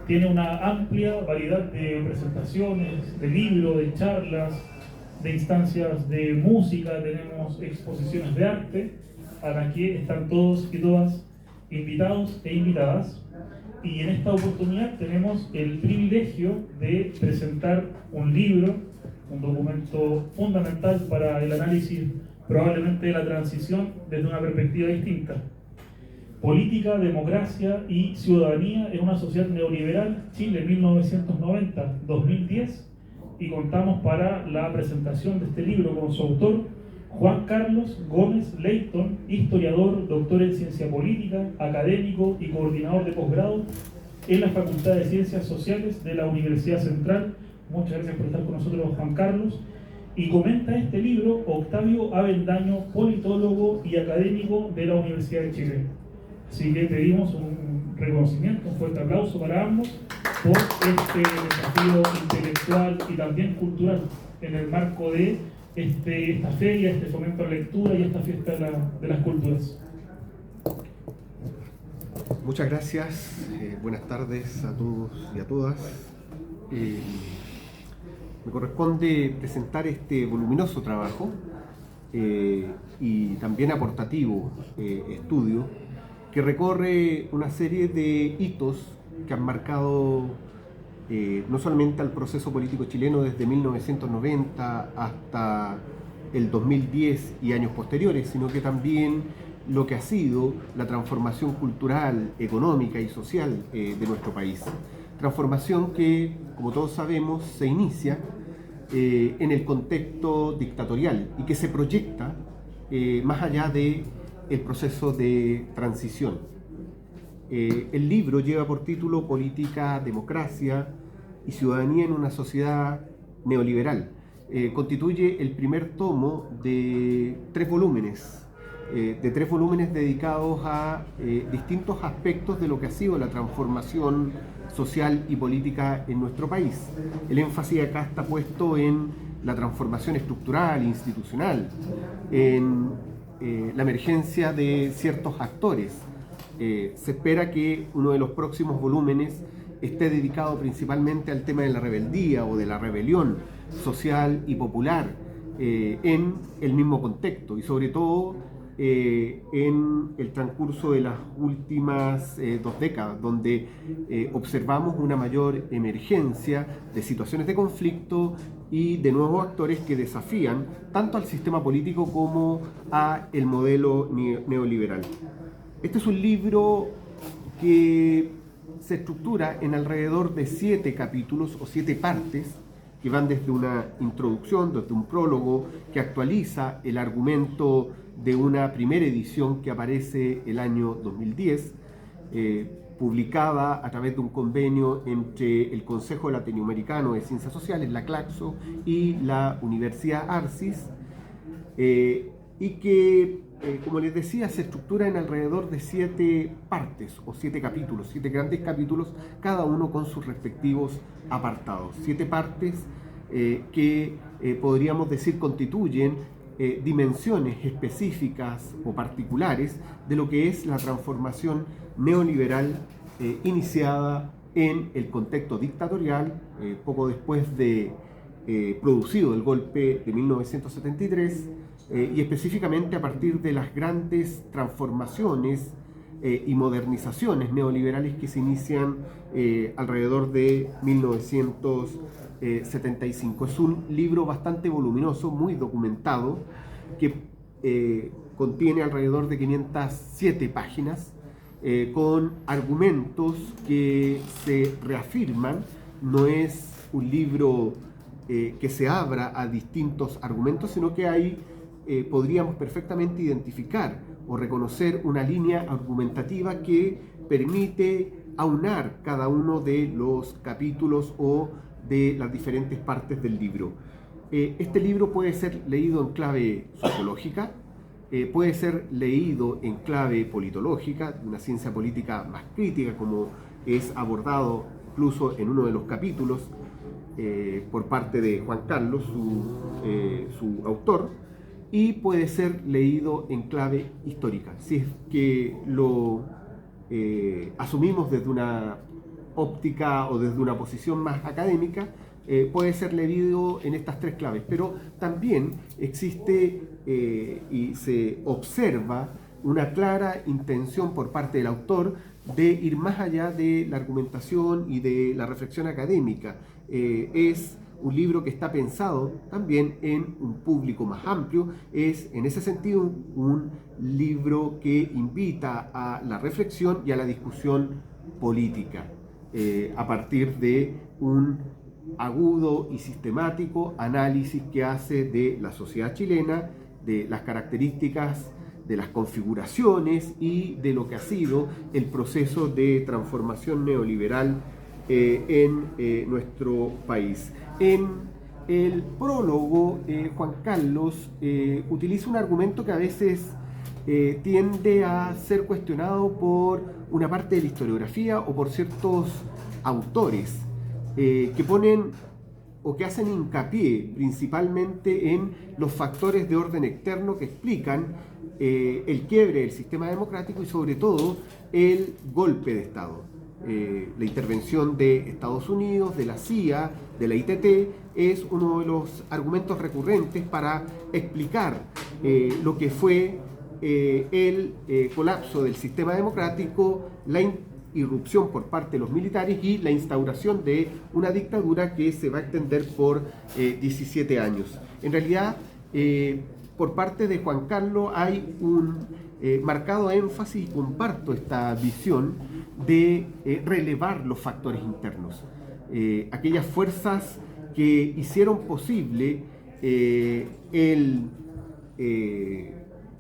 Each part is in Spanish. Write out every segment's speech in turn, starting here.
Tiene una amplia variedad de presentaciones, de libros, de charlas, de instancias de música, tenemos exposiciones de arte, a las que están todos y todas invitados e invitadas. Y en esta oportunidad tenemos el privilegio de presentar un libro, un documento fundamental para el análisis probablemente de la transición desde una perspectiva distinta. Política, democracia y ciudadanía en una sociedad neoliberal, Chile 1990-2010, y contamos para la presentación de este libro con su autor, Juan Carlos Gómez Leighton, historiador, doctor en ciencia política, académico y coordinador de posgrado en la Facultad de Ciencias Sociales de la Universidad Central. Muchas gracias por estar con nosotros, Juan Carlos. Y comenta este libro Octavio Avendaño, politólogo y académico de la Universidad de Chile. Así que pedimos un reconocimiento, un fuerte aplauso para ambos por este desafío intelectual y también cultural en el marco de esta feria, este fomento a la lectura y esta fiesta de las culturas. Muchas gracias, buenas tardes a todos y a todas. Me corresponde presentar este voluminoso trabajo y también aportativo estudio que recorre una serie de hitos que han marcado no solamente al proceso político chileno desde 1990 hasta el 2010 y años posteriores, sino que también lo que ha sido la transformación cultural, económica y social de nuestro país. Transformación que, como todos sabemos, se inicia en el contexto dictatorial y que se proyecta más allá del proceso de transición. El libro lleva por título Política, Democracia y Ciudadanía en una sociedad neoliberal. Constituye el primer tomo de tres volúmenes dedicados a distintos aspectos de lo que ha sido la transformación social y política en nuestro país. El énfasis acá está puesto en la transformación estructural, institucional, en la emergencia de ciertos actores. Se espera que uno de los próximos volúmenes esté dedicado principalmente al tema de la rebeldía o de la rebelión social y popular en el mismo contexto y sobre todo en el transcurso de las últimas 2 décadas, donde observamos una mayor emergencia de situaciones de conflicto y de nuevos actores que desafían tanto al sistema político como a el modelo neoliberal. Este es un libro que se estructura en alrededor de 7 capítulos o 7 partes que van desde una introducción, desde un prólogo que actualiza el argumento de una primera edición que aparece el año 2010, publicada a través de un convenio entre el Consejo Latinoamericano de Ciencias Sociales, la CLACSO, y la Universidad Arcis, y que, como les decía, se estructura en alrededor de 7 partes o 7 capítulos, 7 grandes capítulos, cada uno con sus respectivos apartados. 7 partes que podríamos decir constituyen dimensiones específicas o particulares de lo que es la transformación neoliberal iniciada en el contexto dictatorial, poco después de producido el golpe de 1973, y específicamente a partir de las grandes transformaciones y modernizaciones neoliberales que se inician alrededor de 1975. Es un libro bastante voluminoso, muy documentado, que contiene alrededor de 507 páginas, con argumentos que se reafirman. No es un libro que se abra a distintos argumentos, sino que hay podríamos perfectamente identificar o reconocer una línea argumentativa que permite aunar cada uno de los capítulos o de las diferentes partes del libro. Este libro puede ser leído en clave sociológica, puede ser leído en clave politológica, una ciencia política más crítica, como es abordado incluso en uno de los capítulos por parte de Juan Carlos, su autor, y puede ser leído en clave histórica. Si es que lo asumimos desde una óptica o desde una posición más académica, puede ser leído en estas tres claves. Pero también existe y se observa una clara intención por parte del autor de ir más allá de la argumentación y de la reflexión académica. Es un libro que está pensado también en un público más amplio, es en ese sentido un libro que invita a la reflexión y a la discusión política, a partir de un agudo y sistemático análisis que hace de la sociedad chilena, de las características, de las configuraciones y de lo que ha sido el proceso de transformación neoliberal en nuestro país. En el prólogo, Juan Carlos utiliza un argumento que a veces tiende a ser cuestionado por una parte de la historiografía o por ciertos autores que ponen o que hacen hincapié principalmente en los factores de orden externo que explican el quiebre del sistema democrático y sobre todo el golpe de Estado. La intervención de Estados Unidos, de la CIA, de la ITT, es uno de los argumentos recurrentes para explicar lo que fue el colapso del sistema democrático, la irrupción por parte de los militares y la instauración de una dictadura que se va a extender por 17 años. En realidad, por parte de Juan Carlos hay un marcado énfasis, y comparto esta visión, de relevar los factores internos, aquellas fuerzas que hicieron posible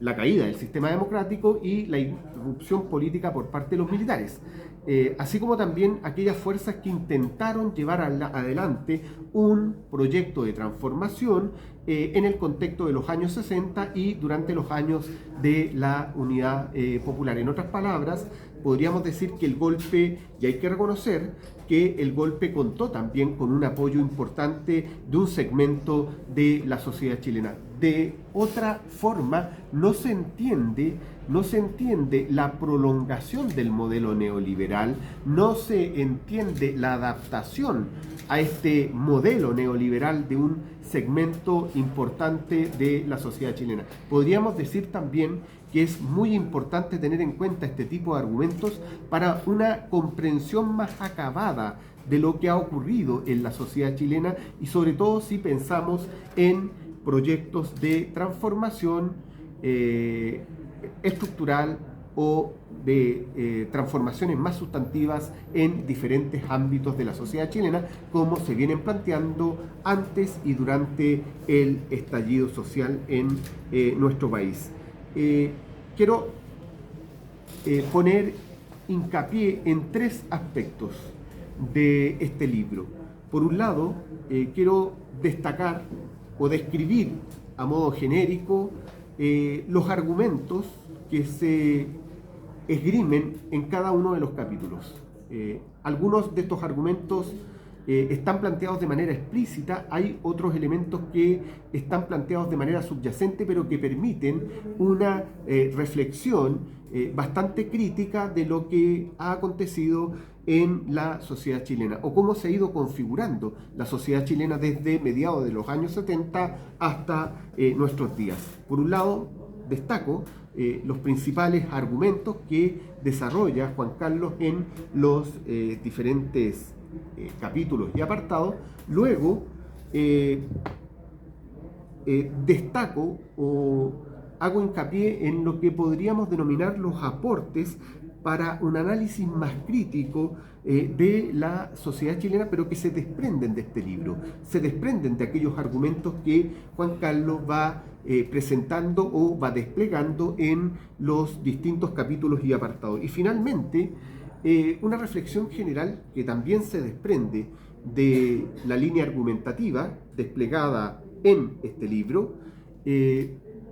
la caída del sistema democrático y la irrupción política por parte de los militares, así como también aquellas fuerzas que intentaron llevar adelante un proyecto de transformación en el contexto de los años 60 y durante los años de la Unidad Popular. En otras palabras, podríamos decir que el golpe, y hay que reconocer que el golpe contó también con un apoyo importante de un segmento de la sociedad chilena. De otra forma, no se entiende la prolongación del modelo neoliberal, no se entiende la adaptación a este modelo neoliberal de un segmento importante de la sociedad chilena. Podríamos decir también que es muy importante tener en cuenta este tipo de argumentos para una comprensión más acabada de lo que ha ocurrido en la sociedad chilena y sobre todo si pensamos en proyectos de transformación estructural o de transformaciones más sustantivas en diferentes ámbitos de la sociedad chilena, como se vienen planteando antes y durante el estallido social en nuestro país. Quiero poner hincapié en tres aspectos de este libro. Por un lado, quiero destacar o describir a modo genérico los argumentos que se esgrimen en cada uno de los capítulos. Algunos de estos argumentos están planteados de manera explícita, hay otros elementos que están planteados de manera subyacente, pero que permiten una reflexión bastante crítica de lo que ha acontecido en la sociedad chilena o cómo se ha ido configurando la sociedad chilena desde mediados de los años 70 hasta nuestros días. Por un lado, destaco los principales argumentos que desarrolla Juan Carlos en los diferentes capítulos y apartados. Luego destaco o hago hincapié en lo que podríamos denominar los aportes para un análisis más crítico de la sociedad chilena, pero que se desprenden de este libro, se desprenden de aquellos argumentos que Juan Carlos va presentando o va desplegando en los distintos capítulos y apartados. Y finalmente, una reflexión general que también se desprende de la línea argumentativa desplegada en este libro,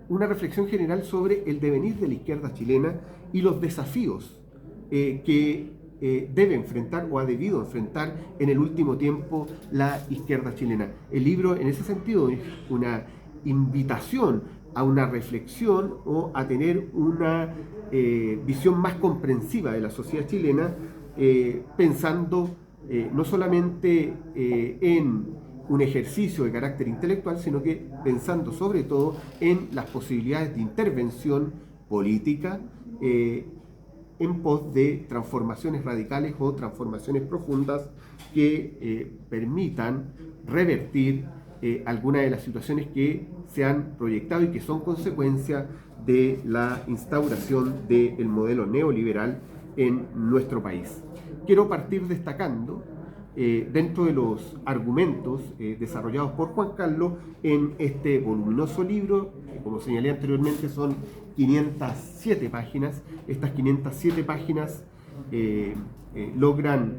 una reflexión general sobre el devenir de la izquierda chilena y los desafíos que debe enfrentar o ha debido enfrentar en el último tiempo la izquierda chilena. El libro en ese sentido es una invitación a una reflexión o a tener una visión más comprensiva de la sociedad chilena pensando no solamente en un ejercicio de carácter intelectual, sino que pensando sobre todo en las posibilidades de intervención política en pos de transformaciones radicales o transformaciones profundas que permitan revertir algunas de las situaciones que se han proyectado y que son consecuencia de la instauración del modelo neoliberal en nuestro país. Quiero partir destacando dentro de los argumentos desarrollados por Juan Carlos en este voluminoso libro, que como señalé anteriormente son 507 páginas. Estas 507 páginas logran,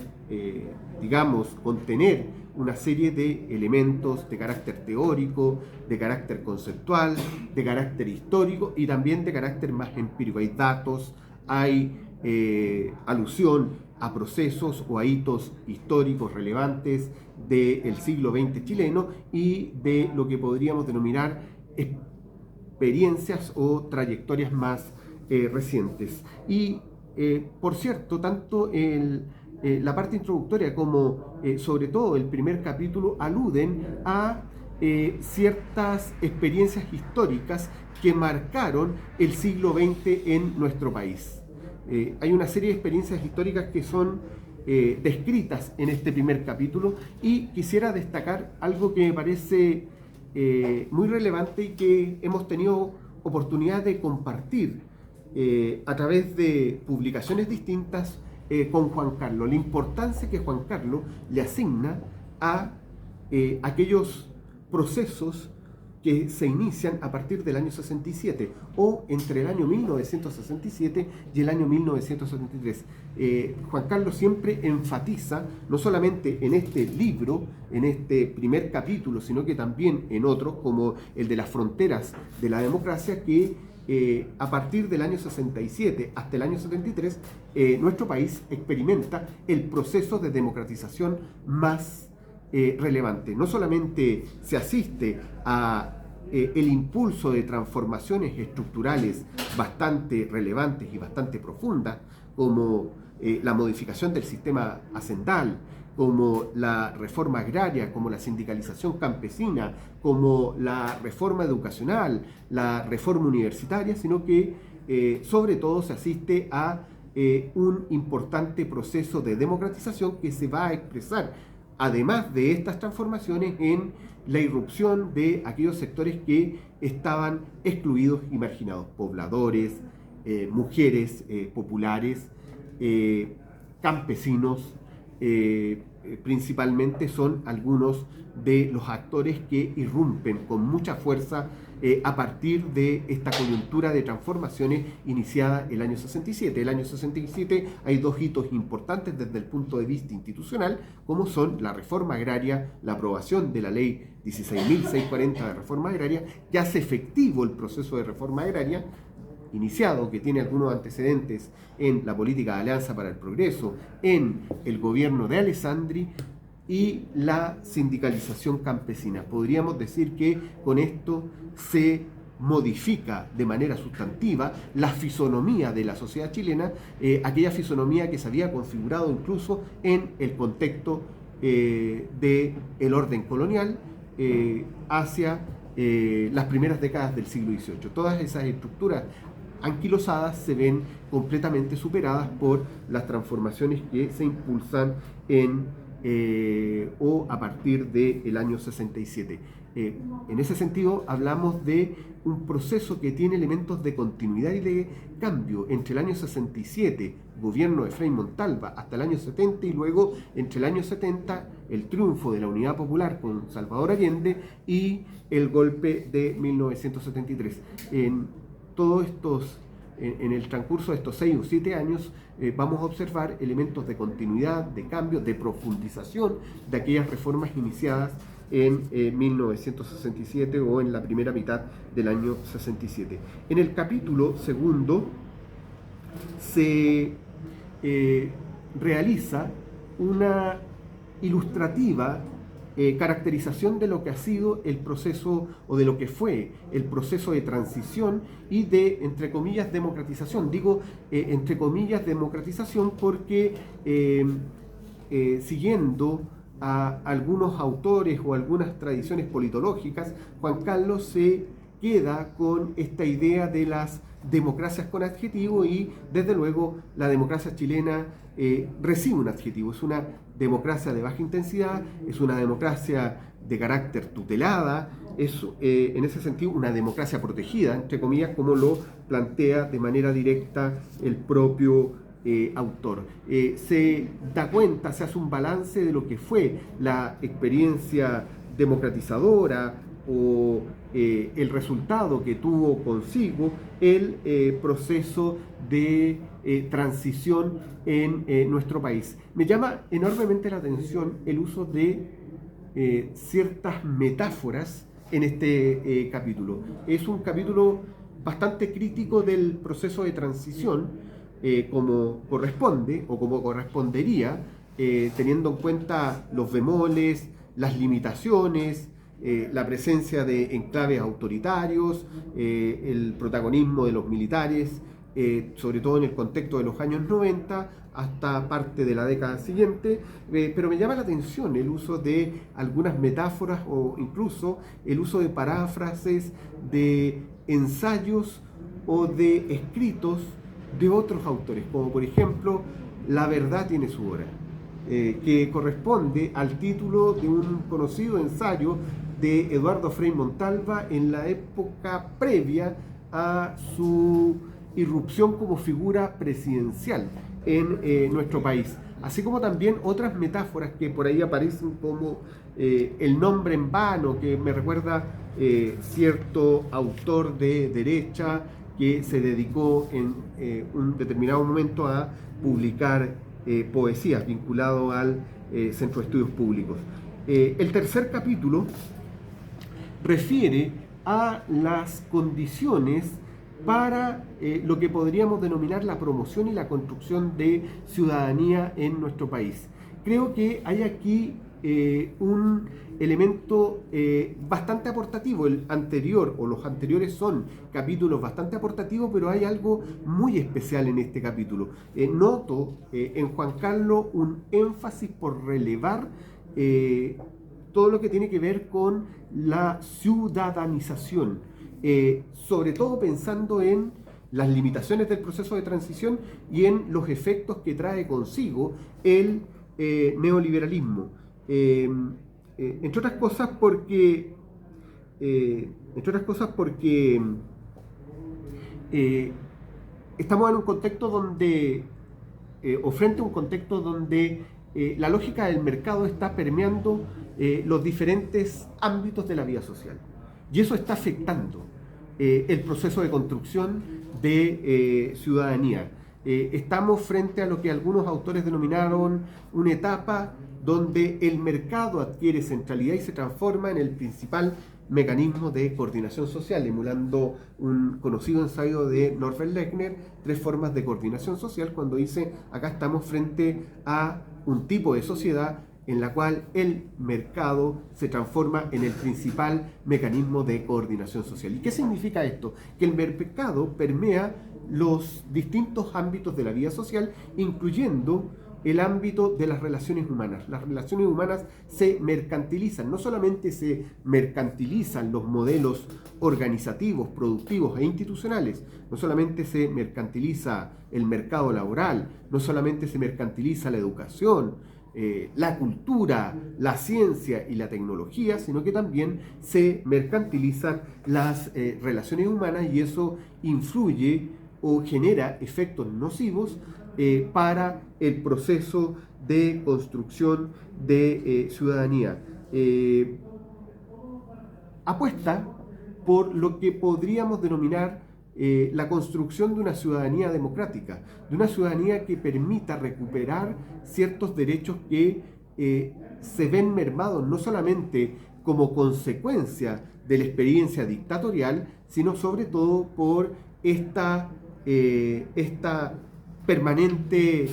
digamos, contener una serie de elementos de carácter teórico, de carácter conceptual, de carácter histórico y también de carácter más empírico. Hay datos, hay alusión a procesos o a hitos históricos relevantes del siglo XX chileno y de lo que podríamos denominar experiencias o trayectorias más recientes. Y, por cierto, tanto la parte introductoria como sobre todo el primer capítulo aluden a ciertas experiencias históricas que marcaron el siglo XX en nuestro país. Hay una serie de experiencias históricas que son descritas en este primer capítulo y quisiera destacar algo que me parece muy relevante y que hemos tenido oportunidad de compartir a través de publicaciones distintas con Juan Carlos. La importancia que Juan Carlos le asigna a aquellos procesos que se inician a partir del año 67 o entre el año 1967 y el año 1973. Juan Carlos siempre enfatiza, no solamente en este libro, en este primer capítulo, sino que también en otros, como el de las fronteras de la democracia, que a partir del año 67 hasta el año 73, nuestro país experimenta el proceso de democratización más relevante. No solamente se asiste a el impulso de transformaciones estructurales bastante relevantes y bastante profundas, como la modificación del sistema hacendal, como la reforma agraria, como la sindicalización campesina, como la reforma educacional, la reforma universitaria, sino que sobre todo se asiste a un importante proceso de democratización que se va a expresar, además de estas transformaciones, en la irrupción de aquellos sectores que estaban excluidos y marginados: pobladores, mujeres populares, campesinos, principalmente son algunos de los actores que irrumpen con mucha fuerza a partir de esta coyuntura de transformaciones iniciada el año 67. El año 67 hay dos hitos importantes desde el punto de vista institucional, como son la reforma agraria, la aprobación de la ley 16.640 de reforma agraria, que hace efectivo el proceso de reforma agraria iniciado, que tiene algunos antecedentes en la política de Alianza para el Progreso, en el gobierno de Alessandri, y la sindicalización campesina. Podríamos decir que con esto se modifica de manera sustantiva la fisonomía de la sociedad chilena, aquella fisonomía que se había configurado incluso en el contexto del orden colonial hacia las primeras décadas del siglo XVIII. Todas esas estructuras anquilosadas se ven completamente superadas por las transformaciones que se impulsan o a partir del año 67. En ese sentido, hablamos de un proceso que tiene elementos de continuidad y de cambio entre el año 67, gobierno de Frei Montalva, hasta el año 70, y luego entre el año 70, el triunfo de la Unidad Popular con Salvador Allende y el golpe de 1973. En el transcurso de estos 6 o 7 años vamos a observar elementos de continuidad, de cambio, de profundización de aquellas reformas iniciadas en 1967 o en la primera mitad del año 67. En el capítulo segundo se realiza una ilustrativa caracterización de lo que ha sido el proceso o de lo que fue el proceso de transición y de, entre comillas, democratización. Digo, entre comillas, democratización porque siguiendo a algunos autores o algunas tradiciones politológicas, Juan Carlos se queda con esta idea de las democracias con adjetivo y desde luego la democracia chilena recibe un adjetivo, es una democracia de baja intensidad, es una democracia de carácter tutelada, es en ese sentido una democracia protegida, entre comillas, como lo plantea de manera directa el propio autor. Se da cuenta, se hace un balance de lo que fue la experiencia democratizadora o el resultado que tuvo consigo el proceso de transición en nuestro país. Me llama enormemente la atención el uso de ciertas metáforas en este capítulo. Es un capítulo bastante crítico del proceso de transición, como corresponde o como correspondería, teniendo en cuenta los bemoles, las limitaciones, la presencia de enclaves autoritarios, el protagonismo de los militares, sobre todo en el contexto de los años 90 hasta parte de la década siguiente, pero me llama la atención el uso de algunas metáforas o incluso el uso de paráfrases de ensayos o de escritos de otros autores, como por ejemplo La verdad tiene su hora, que corresponde al título de un conocido ensayo de Eduardo Frei Montalva en la época previa a su irrupción como figura presidencial en nuestro país, así como también otras metáforas que por ahí aparecen como el nombre en vano, que me recuerda cierto autor de derecha que se dedicó en un determinado momento a publicar poesías vinculado al Centro de Estudios Públicos. El tercer capítulo refiere a las condiciones para lo que podríamos denominar la promoción y la construcción de ciudadanía en nuestro país. Creo que hay aquí un elemento bastante aportativo. El anterior o los anteriores son capítulos bastante aportativos, pero hay algo muy especial en este capítulo. Noto en Juan Carlos un énfasis por relevar todo lo que tiene que ver con la ciudadanización, sobre todo pensando en las limitaciones del proceso de transición y en los efectos que trae consigo el neoliberalismo. Entre otras cosas porque estamos en un contexto donde, o frente a un contexto donde la lógica del mercado está permeando los diferentes ámbitos de la vida social. Y eso está afectando el proceso de construcción de ciudadanía. Estamos frente a lo que algunos autores denominaron una etapa donde el mercado adquiere centralidad y se transforma en el principal mecanismo de coordinación social, emulando un conocido ensayo de Norbert Lechner, 3 formas de coordinación social, cuando dice, acá estamos frente a un tipo de sociedad en la cual el mercado se transforma en el principal mecanismo de coordinación social. ¿Y qué significa esto? Que el mercado permea los distintos ámbitos de la vida social, incluyendo el ámbito de las relaciones humanas. Las relaciones humanas se mercantilizan, no solamente se mercantilizan los modelos organizativos, productivos e institucionales, no solamente se mercantiliza el mercado laboral, no solamente se mercantiliza la educación, la cultura, la ciencia y la tecnología, sino que también se mercantilizan las relaciones humanas, y eso influye o genera efectos nocivos para el proceso de construcción de ciudadanía. Apuesta por lo que podríamos denominar la construcción de una ciudadanía democrática, de una ciudadanía que permita recuperar ciertos derechos que se ven mermados no solamente como consecuencia de la experiencia dictatorial, sino sobre todo por esta permanente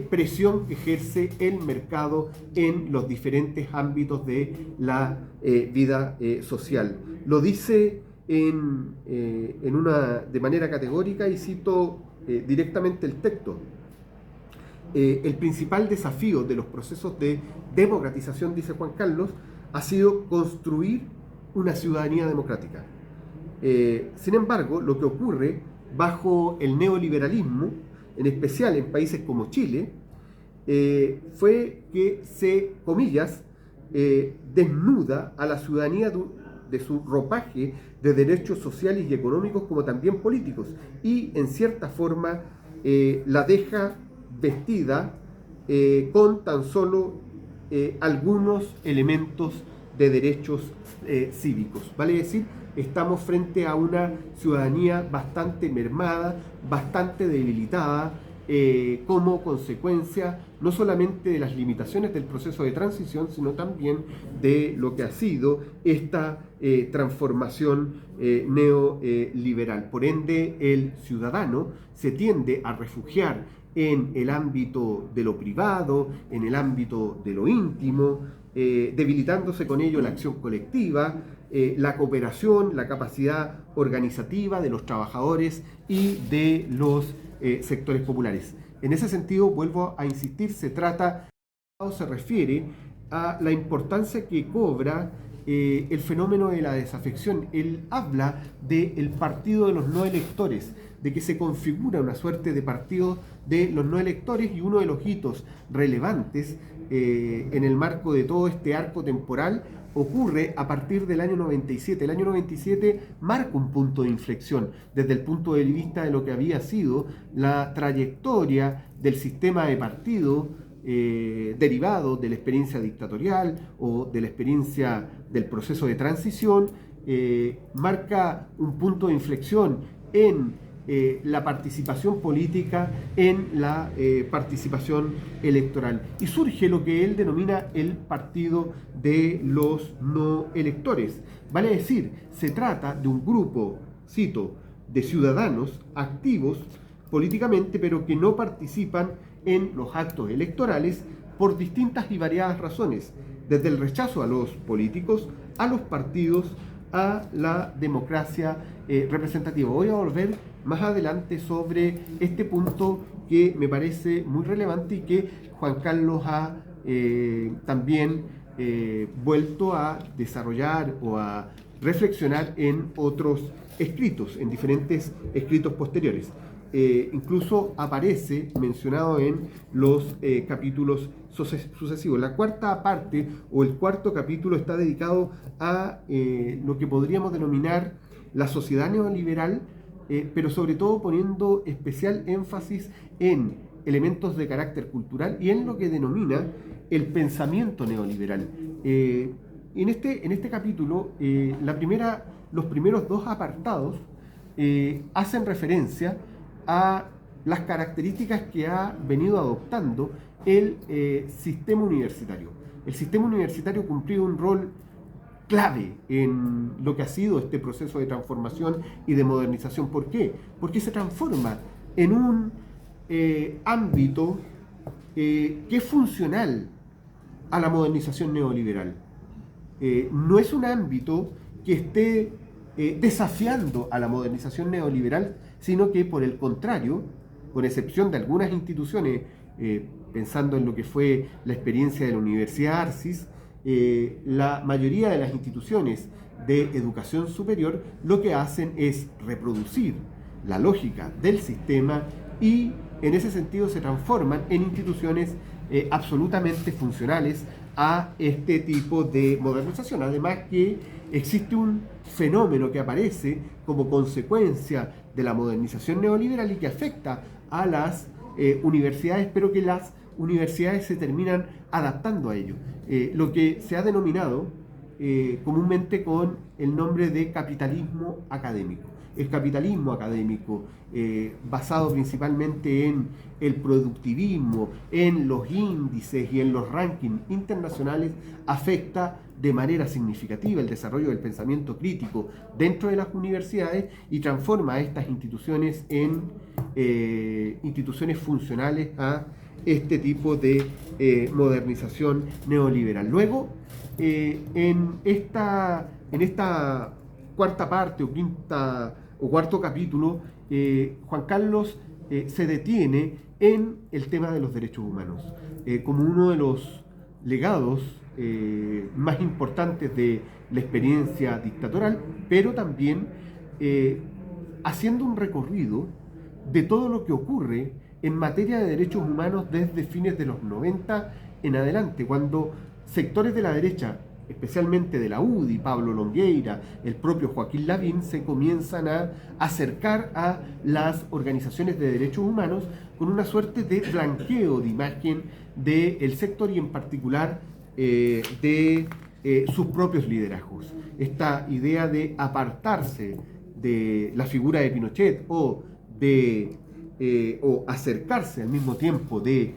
presión que ejerce el mercado en los diferentes ámbitos de la vida social. Lo dice de manera categórica, y cito directamente el texto. El principal desafío de los procesos de democratización, dice Juan Carlos, ha sido construir una ciudadanía democrática. Sin embargo, lo que ocurre bajo el neoliberalismo, en especial en países como Chile, fue que se, comillas, desnuda a la ciudadanía de su ropaje de derechos sociales y económicos como también políticos, y en cierta forma la deja vestida con tan solo algunos elementos de derechos cívicos. Vale decir, estamos frente a una ciudadanía bastante mermada, bastante debilitada, como consecuencia no solamente de las limitaciones del proceso de transición, sino también de lo que ha sido esta transformación neoliberal. Por ende, el ciudadano se tiende a refugiar en el ámbito de lo privado, en el ámbito de lo íntimo, debilitándose con ello la acción colectiva, la cooperación, la capacidad organizativa de los trabajadores y de los sectores populares. En ese sentido, vuelvo a insistir, se refiere a la importancia que cobra el fenómeno de la desafección. Él habla del partido de los no electores, de que se configura una suerte de partido de los no electores, y uno de los hitos relevantes en el marco de todo este arco temporal ocurre a partir del año 97. El año 97 marca un punto de inflexión desde el punto de vista de lo que había sido la trayectoria del sistema de partido derivado de la experiencia dictatorial o de la experiencia del proceso de transición. Marca un punto de inflexión en la participación política, en la participación electoral, y surge lo que él denomina el partido de los no electores. Vale decir, se trata de un grupo, cito, de ciudadanos activos políticamente, pero que no participan en los actos electorales por distintas y variadas razones, desde el rechazo a los políticos, a los partidos, a la democracia representativa. Voy a volver más adelante sobre este punto que me parece muy relevante y que Juan Carlos ha también vuelto a desarrollar o a reflexionar en otros escritos, en diferentes escritos posteriores. Incluso aparece mencionado en los capítulos sucesivos. La cuarta parte o el cuarto capítulo está dedicado a lo que podríamos denominar la sociedad neoliberal, pero sobre todo poniendo especial énfasis en elementos de carácter cultural y en lo que denomina el pensamiento neoliberal. En este capítulo, los primeros dos apartados hacen referencia a las características que ha venido adoptando el sistema universitario. El sistema universitario cumplió un rol clave en lo que ha sido este proceso de transformación y de modernización. ¿Por qué? Porque se transforma en un ámbito que es funcional a la modernización neoliberal. No es un ámbito que esté desafiando a la modernización neoliberal, sino que, por el contrario, con excepción de algunas instituciones, pensando en lo que fue la experiencia de la Universidad Arcis, la mayoría de las instituciones de educación superior lo que hacen es reproducir la lógica del sistema y en ese sentido se transforman en instituciones absolutamente funcionales a este tipo de modernización. Además que existe un fenómeno que aparece como consecuencia de la modernización neoliberal y que afecta a las universidades, pero que las universidades se terminan adaptando a ello. Lo que se ha denominado comúnmente con el nombre de capitalismo académico. El capitalismo académico, basado principalmente en el productivismo, en los índices y en los rankings internacionales, afecta de manera significativa el desarrollo del pensamiento crítico dentro de las universidades y transforma a estas instituciones en instituciones funcionales a este tipo de modernización neoliberal. Luego, en esta cuarta parte o quinta o cuarto capítulo, Juan Carlos se detiene en el tema de los derechos humanos, como uno de los legados más importantes de la experiencia dictatorial, pero también haciendo un recorrido de todo lo que ocurre en materia de derechos humanos desde fines de los 90 en adelante, cuando sectores de la derecha, especialmente de la UDI, Pablo Longueira, el propio Joaquín Lavín, se comienzan a acercar a las organizaciones de derechos humanos con una suerte de blanqueo de imagen del sector y en particular de sus propios liderazgos. Esta idea de apartarse de la figura de Pinochet o acercarse al mismo tiempo de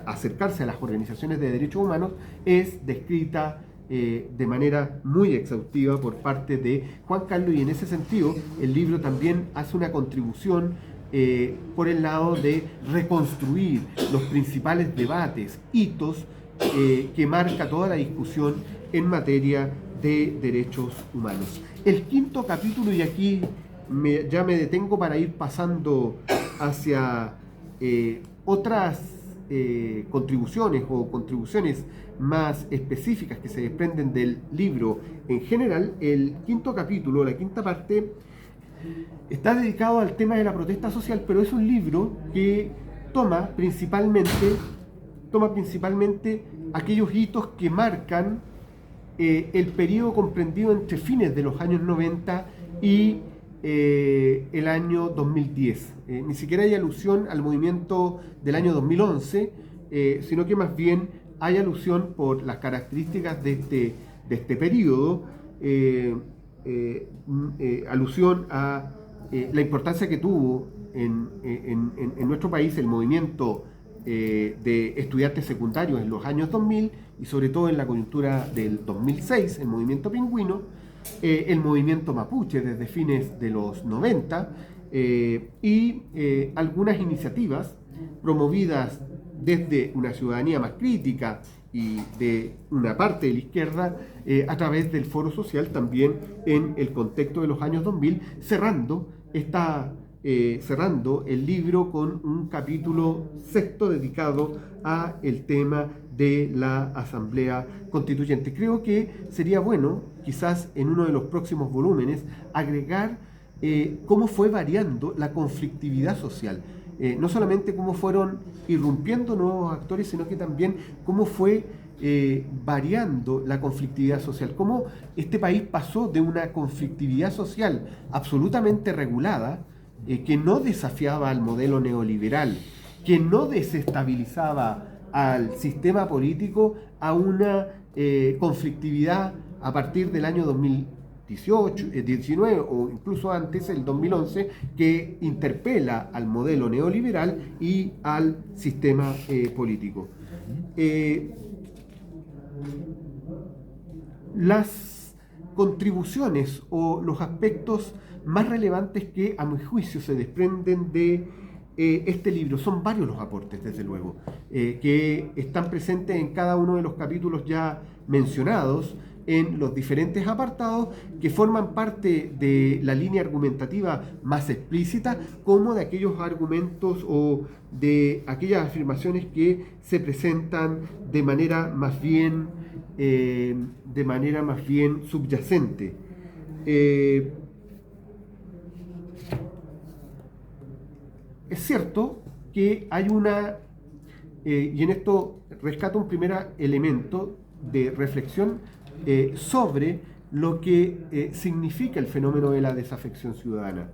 acercarse a las organizaciones de derechos humanos es descrita de manera muy exhaustiva por parte de Juan Carlos, y en ese sentido el libro también hace una contribución por el lado de reconstruir los principales debates, hitos que marca toda la discusión en materia de derechos humanos. El quinto capítulo, y aquí ya me detengo para ir pasando hacia otras contribuciones o contribuciones más específicas que se desprenden del libro en general. El quinto capítulo, la quinta parte, está dedicado al tema de la protesta social, pero es un libro que toma principalmente aquellos hitos que marcan el periodo comprendido entre fines de los años 90 y el año 2010. Ni siquiera hay alusión al movimiento del año 2011, sino que más bien hay alusión por las características de este periodo, alusión a la importancia que tuvo en nuestro país el movimiento de estudiantes secundarios en los años 2000 y sobre todo en la coyuntura del 2006, el movimiento pingüino, el movimiento mapuche desde fines de los 90 y algunas iniciativas promovidas desde una ciudadanía más crítica y de una parte de la izquierda a través del Foro Social también en el contexto de los años 2000, cerrando el libro con un capítulo sexto dedicado a el tema de la Asamblea Constituyente. Creo que sería bueno, quizás en uno de los próximos volúmenes, agregar cómo fue variando la conflictividad social. No solamente cómo fueron irrumpiendo nuevos actores, sino que también cómo fue variando la conflictividad social, cómo este país pasó de una conflictividad social absolutamente regulada, que no desafiaba al modelo neoliberal, que no desestabilizaba al sistema político, a una conflictividad a partir del año 2018, 19 o incluso antes, el 2011, que interpela al modelo neoliberal y al sistema político. Las contribuciones o los aspectos más relevantes que a mi juicio se desprenden de este libro, son varios los aportes, desde luego, que están presentes en cada uno de los capítulos ya mencionados, en los diferentes apartados que forman parte de la línea argumentativa más explícita, como de aquellos argumentos o de aquellas afirmaciones que se presentan de manera más bien subyacente. Es cierto que hay y en esto rescato un primer elemento de reflexión sobre lo que significa el fenómeno de la desafección ciudadana.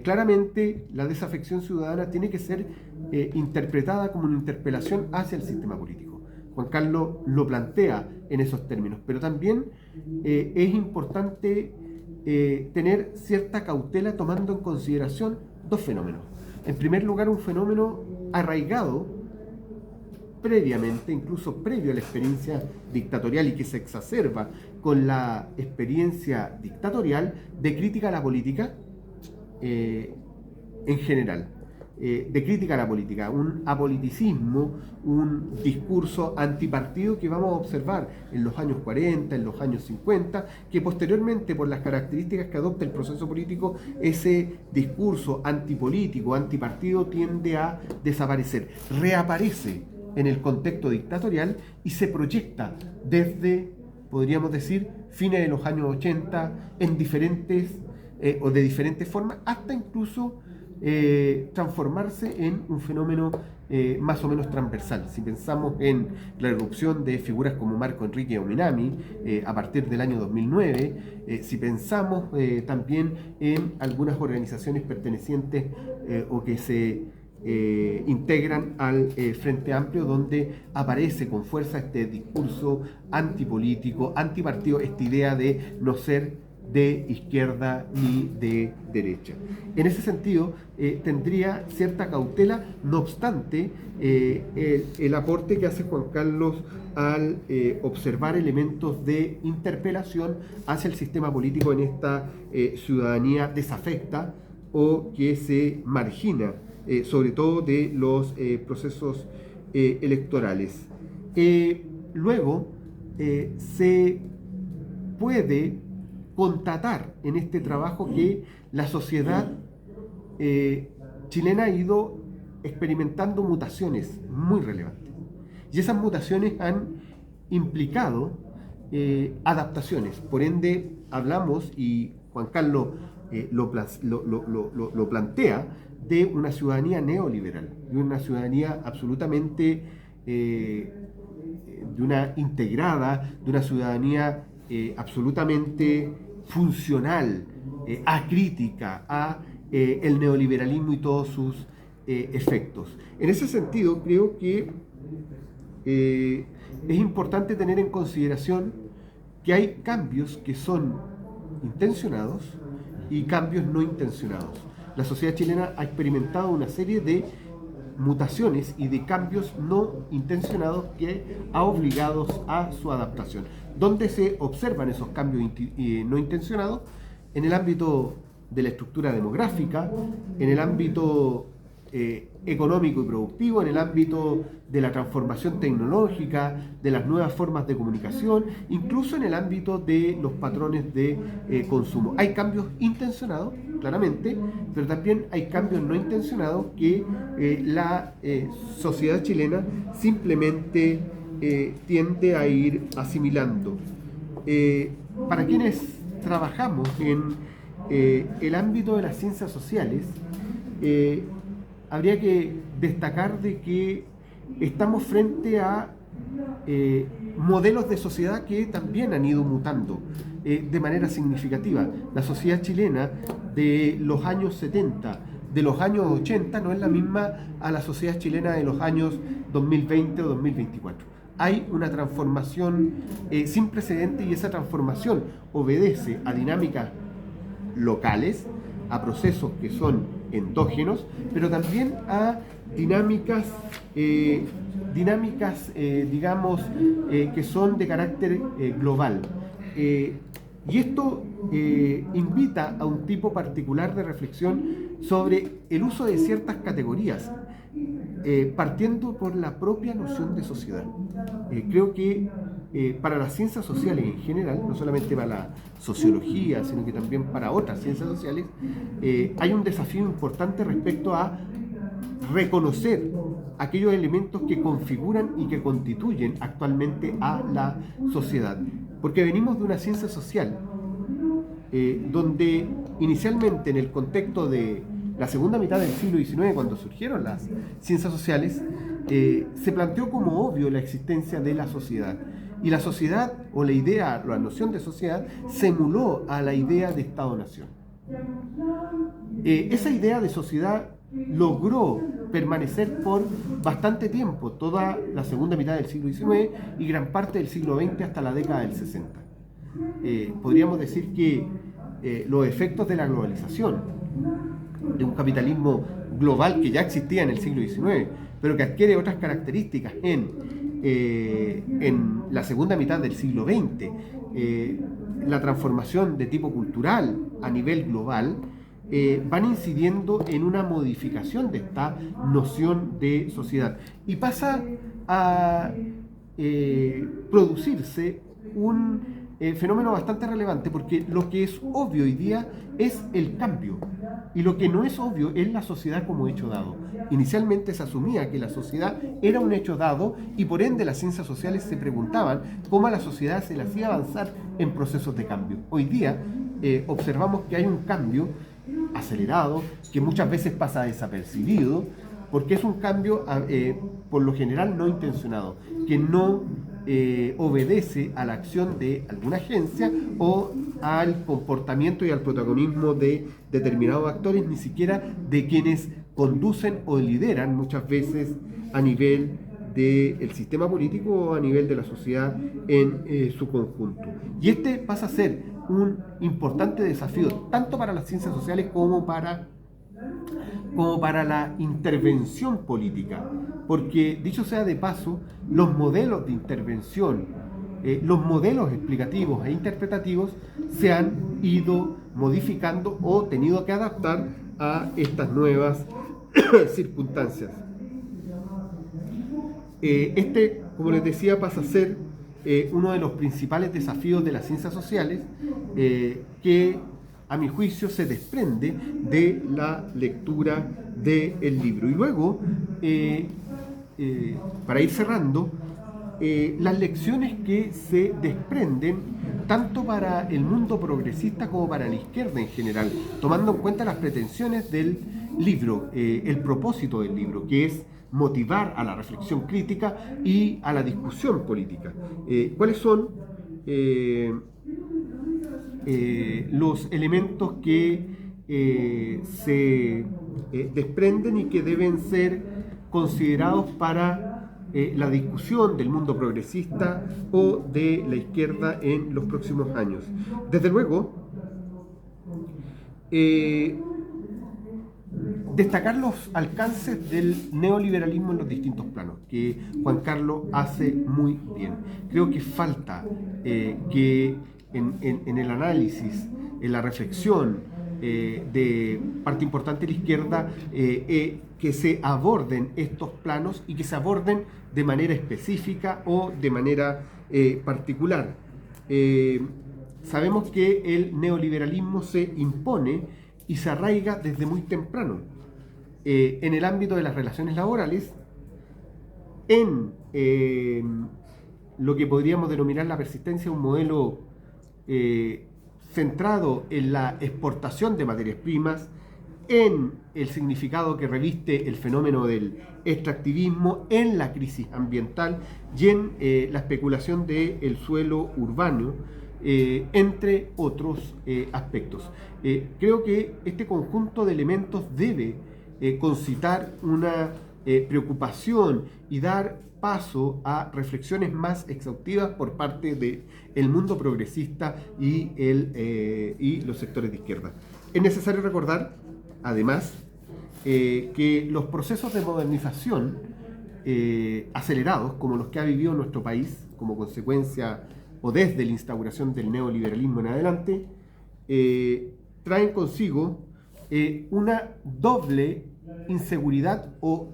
Claramente, la desafección ciudadana tiene que ser interpretada como una interpelación hacia el sistema político. Juan Carlos lo plantea en esos términos, pero también es importante tener cierta cautela tomando en consideración dos fenómenos. En primer lugar, un fenómeno arraigado previamente, incluso previo a la experiencia dictatorial y que se exacerba con la experiencia dictatorial, de crítica a la política, en general, de crítica a la política, un apoliticismo, un discurso antipartido que vamos a observar en los años 40, en los años 50, que posteriormente, por las características que adopta el proceso político, ese discurso antipolítico, antipartido, tiende a desaparecer. Reaparece en el contexto dictatorial y se proyecta desde, podríamos decir, fines de los años 80 en diferentes o de diferentes formas, hasta incluso transformarse en un fenómeno más o menos transversal. Si pensamos en la erupción de figuras como Marco Enrique Ominami a partir del año 2009, si pensamos también en algunas organizaciones pertenecientes o que se integran al Frente Amplio, donde aparece con fuerza este discurso antipolítico, antipartido, esta idea de no ser de izquierda ni de derecha. En ese sentido, tendría cierta cautela, no obstante, el aporte que hace Juan Carlos al observar elementos de interpelación hacia el sistema político en esta ciudadanía desafecta o que se margina, sobre todo de los procesos electorales. Luego, se puede constatar en este trabajo que la sociedad chilena ha ido experimentando mutaciones muy relevantes. Y esas mutaciones han implicado adaptaciones. Por ende, hablamos, y Juan Carlos lo plantea, de una ciudadanía neoliberal, de una ciudadanía absolutamente de una integrada, de una ciudadanía absolutamente funcional, acrítica a el neoliberalismo y todos sus efectos. En ese sentido, creo que es importante tener en consideración que hay cambios que son intencionados y cambios no intencionados. La sociedad chilena ha experimentado una serie de mutaciones y de cambios no intencionados que ha obligado a su adaptación. ¿Dónde se observan esos cambios no intencionados? En el ámbito de la estructura demográfica, en el ámbito económico y productivo, en el ámbito de la transformación tecnológica, de las nuevas formas de comunicación, incluso en el ámbito de los patrones de consumo. Hay cambios intencionados, claramente, pero también hay cambios no intencionados que la sociedad chilena simplemente tiende a ir asimilando. Para quienes trabajamos en el ámbito de las ciencias sociales, habría que destacar de que estamos frente a modelos de sociedad que también han ido mutando de manera significativa. La sociedad chilena de los años 70, de los años 80, no es la misma a la sociedad chilena de los años 2020 o 2024. Hay una transformación sin precedentes, y esa transformación obedece a dinámicas locales, a procesos que son endógenos, pero también a dinámicas, digamos, que son de carácter global. Y esto invita a un tipo particular de reflexión sobre el uso de ciertas categorías, partiendo por la propia noción de sociedad. Creo que para las ciencias sociales en general, no solamente para la sociología, sino que también para otras ciencias sociales, hay un desafío importante respecto a reconocer aquellos elementos que configuran y que constituyen actualmente a la sociedad. Porque venimos de una ciencia social donde inicialmente, en el contexto de la segunda mitad del siglo XIX, cuando surgieron las ciencias sociales, se planteó como obvio la existencia de la sociedad. Y la sociedad, o la idea, la noción de sociedad, se emuló a la idea de Estado-Nación. Esa idea de sociedad logró permanecer por bastante tiempo, toda la segunda mitad del siglo XIX y gran parte del siglo XX hasta la década del 60. Podríamos decir que los efectos de la globalización, de un capitalismo global que ya existía en el siglo XIX, pero que adquiere otras características en la segunda mitad del siglo XX, la transformación de tipo cultural a nivel global, van incidiendo en una modificación de esta noción de sociedad y pasa a producirse un fenómeno bastante relevante, porque lo que es obvio hoy día es el cambio y lo que no es obvio es la sociedad como hecho dado. Inicialmente se asumía que la sociedad era un hecho dado y por ende las ciencias sociales se preguntaban cómo a la sociedad se le hacía avanzar en procesos de cambio. Hoy día observamos que hay un cambio acelerado que muchas veces pasa desapercibido porque es un cambio por lo general no intencionado, que no obedece a la acción de alguna agencia o al comportamiento y al protagonismo de determinados actores, ni siquiera de quienes conducen o lideran muchas veces a nivel del sistema político o a nivel de la sociedad en su conjunto. Y este pasa a ser un importante desafío tanto para las ciencias sociales como para la intervención política, porque dicho sea de paso, los modelos de intervención, los modelos explicativos e interpretativos se han ido modificando o tenido que adaptar a estas nuevas circunstancias. Como les decía, pasa a ser uno de los principales desafíos de las ciencias sociales que a mi juicio se desprende de la lectura del libro. Y luego, para ir cerrando, las lecciones que se desprenden tanto para el mundo progresista como para la izquierda en general, tomando en cuenta las pretensiones del libro, el propósito del libro, que es motivar a la reflexión crítica y a la discusión política. ¿Cuáles son los elementos que se desprenden y que deben ser considerados para la discusión del mundo progresista o de la izquierda en los próximos años? Desde luego, destacar los alcances del neoliberalismo en los distintos planos, que Juan Carlos hace muy bien. Creo que falta que en el análisis, en la reflexión de parte importante de la izquierda, que se aborden estos planos y que se aborden de manera específica o de manera particular. Sabemos que el neoliberalismo se impone y se arraiga desde muy temprano en el ámbito de las relaciones laborales, en lo que podríamos denominar la persistencia de un modelo centrado en la exportación de materias primas, en el significado que reviste el fenómeno del extractivismo, en la crisis ambiental y en la especulación del suelo urbano, entre otros aspectos. Creo que este conjunto de elementos debe concitar una preocupación y dar paso a reflexiones más exhaustivas por parte del mundo progresista y los sectores de izquierda. Es necesario recordar, además, que los procesos de modernización acelerados, como los que ha vivido nuestro país como consecuencia o desde la instauración del neoliberalismo en adelante, traen consigo una doble inseguridad o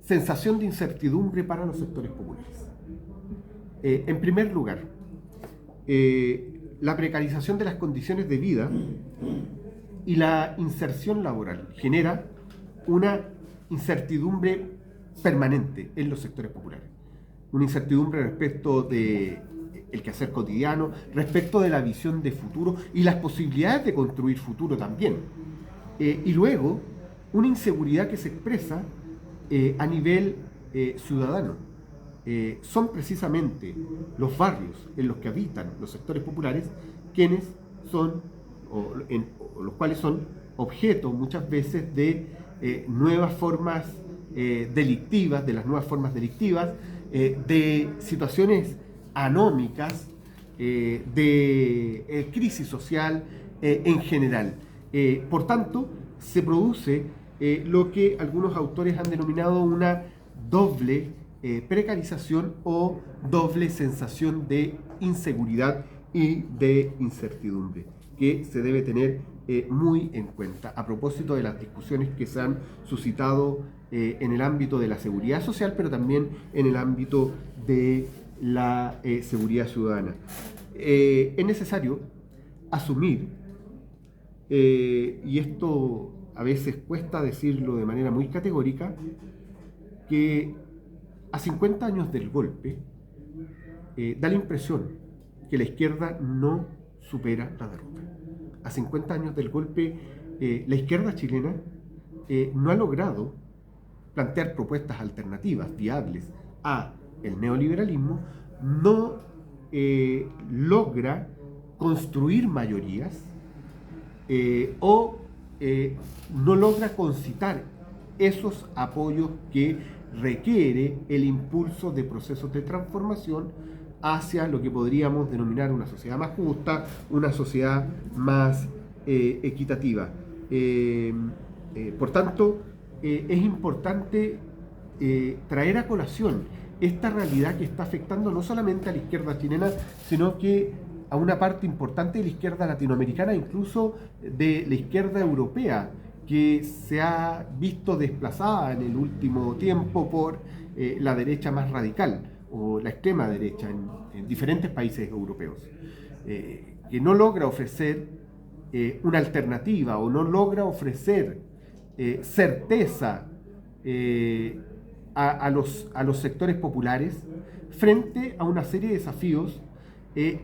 sensación de incertidumbre para los sectores populares. En primer lugar, la precarización de las condiciones de vida y la inserción laboral genera una incertidumbre permanente en los sectores populares. Una incertidumbre respecto del quehacer cotidiano, respecto de la visión de futuro y las posibilidades de construir futuro también. Y luego, una inseguridad que se expresa a nivel ciudadano. Son precisamente los barrios en los que habitan los sectores populares quienes son, o los cuales son objeto muchas veces de nuevas formas delictivas, de las nuevas formas delictivas, de situaciones anómicas, de crisis social en general. Por tanto, se produce lo que algunos autores han denominado una doble precarización o doble sensación de inseguridad y de incertidumbre. que se debe tener muy en cuenta a propósito de las discusiones que se han suscitado en el ámbito de la seguridad social, pero también en el ámbito de la seguridad ciudadana. Es necesario asumir, y esto a veces cuesta decirlo de manera muy categórica, que a 50 años del golpe da la impresión que la izquierda no supera la derrota. A 50 años del golpe, la izquierda chilena no ha logrado plantear propuestas alternativas, viables a el neoliberalismo, no logra construir mayorías o no logra concitar esos apoyos que requiere el impulso de procesos de transformación hacia lo que podríamos denominar una sociedad más justa, una sociedad más equitativa. Por tanto, es importante traer a colación esta realidad que está afectando no solamente a la izquierda chilena, sino que a una parte importante de la izquierda latinoamericana, incluso de la izquierda europea, que se ha visto desplazada en el último tiempo por la derecha más radical o la extrema derecha en diferentes países europeos, que no logra ofrecer una alternativa o no logra ofrecer certeza a los sectores populares frente a una serie de desafíos,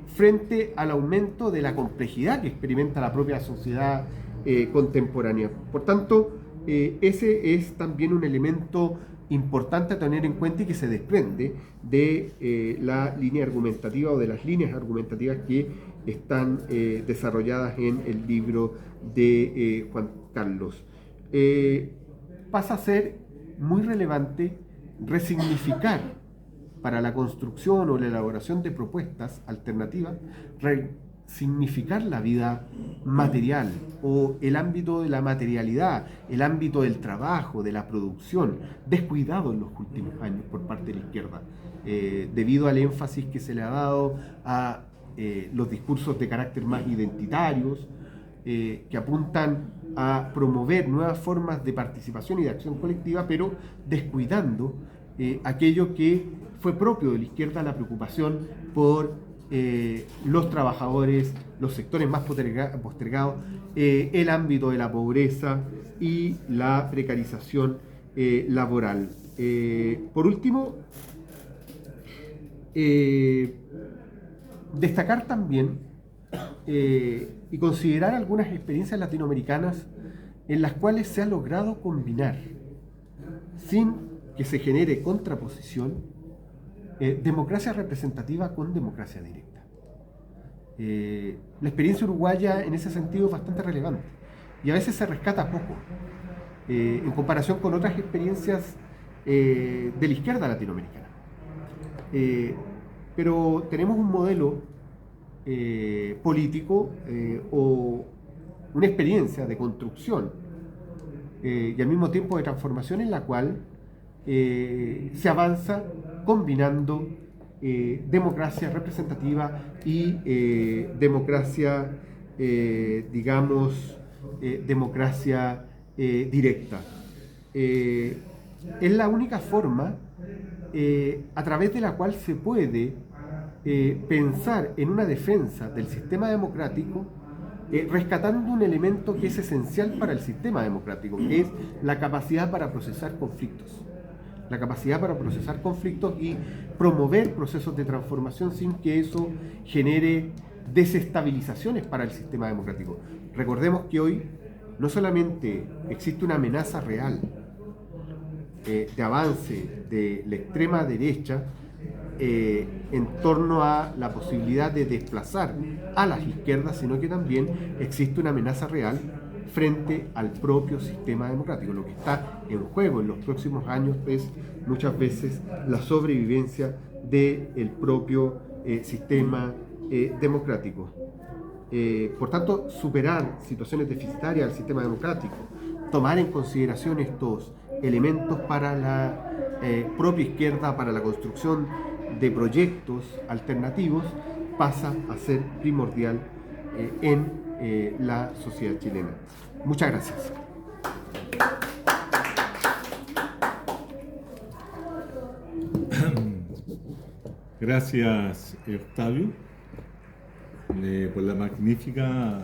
frente al aumento de la complejidad que experimenta la propia sociedad contemporánea. Por tanto, ese es también un elemento importante a tener en cuenta y que se desprende de la línea argumentativa o de las líneas argumentativas que están desarrolladas en el libro de Juan Carlos. Pasa a ser muy relevante resignificar para la construcción o la elaboración de propuestas alternativas, significar la vida material o el ámbito de la materialidad, el ámbito del trabajo, de la producción, descuidado en los últimos años por parte de la izquierda, debido al énfasis que se le ha dado a los discursos de carácter más identitarios, que apuntan a promover nuevas formas de participación y de acción colectiva, pero descuidando aquello que fue propio de la izquierda, la preocupación por los trabajadores, los sectores más postergados, el ámbito de la pobreza y la precarización laboral. Por último, destacar también y considerar algunas experiencias latinoamericanas en las cuales se ha logrado combinar, sin que se genere contraposición, democracia representativa con democracia directa. La experiencia uruguaya en ese sentido es bastante relevante y a veces se rescata poco en comparación con otras experiencias de la izquierda latinoamericana. Pero tenemos un modelo político o una experiencia de construcción y al mismo tiempo de transformación en la cual se avanza combinando democracia representativa y democracia, democracia directa. Es la única forma a través de la cual se puede pensar en una defensa del sistema democrático, rescatando un elemento que es esencial para el sistema democrático, que es la capacidad para procesar conflictos. La capacidad para procesar conflictos y promover procesos de transformación sin que eso genere desestabilizaciones para el sistema democrático. Recordemos que hoy no solamente existe una amenaza real de avance de la extrema derecha en torno a la posibilidad de desplazar a las izquierdas, sino que también existe una amenaza real frente al propio sistema democrático. Lo que está en juego en los próximos años es muchas veces la sobrevivencia del propio sistema democrático. Por tanto, superar situaciones deficitarias del sistema democrático, tomar en consideración estos elementos para la propia izquierda, para la construcción de proyectos alternativos, pasa a ser primordial en la sociedad chilena. Muchas gracias. Gracias, Octavio, por la magnífica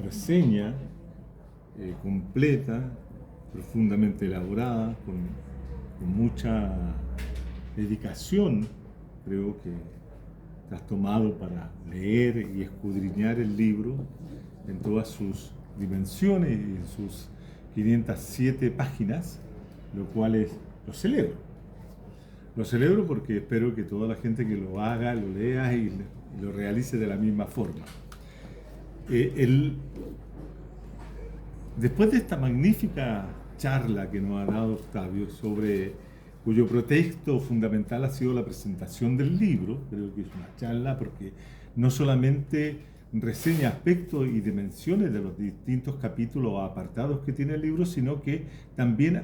reseña completa, profundamente elaborada, con mucha dedicación. Creo que te has tomado para leer y escudriñar el libro en todas sus dimensiones y en sus 507 páginas, lo cual lo celebro. Lo celebro porque espero que toda la gente que lo haga, lo lea y lo realice de la misma forma. Después de esta magnífica charla que nos ha dado Octavio, cuyo pretexto fundamental ha sido la presentación del libro, creo que es una charla porque no solamente reseña aspectos y dimensiones de los distintos capítulos o apartados que tiene el libro, sino que también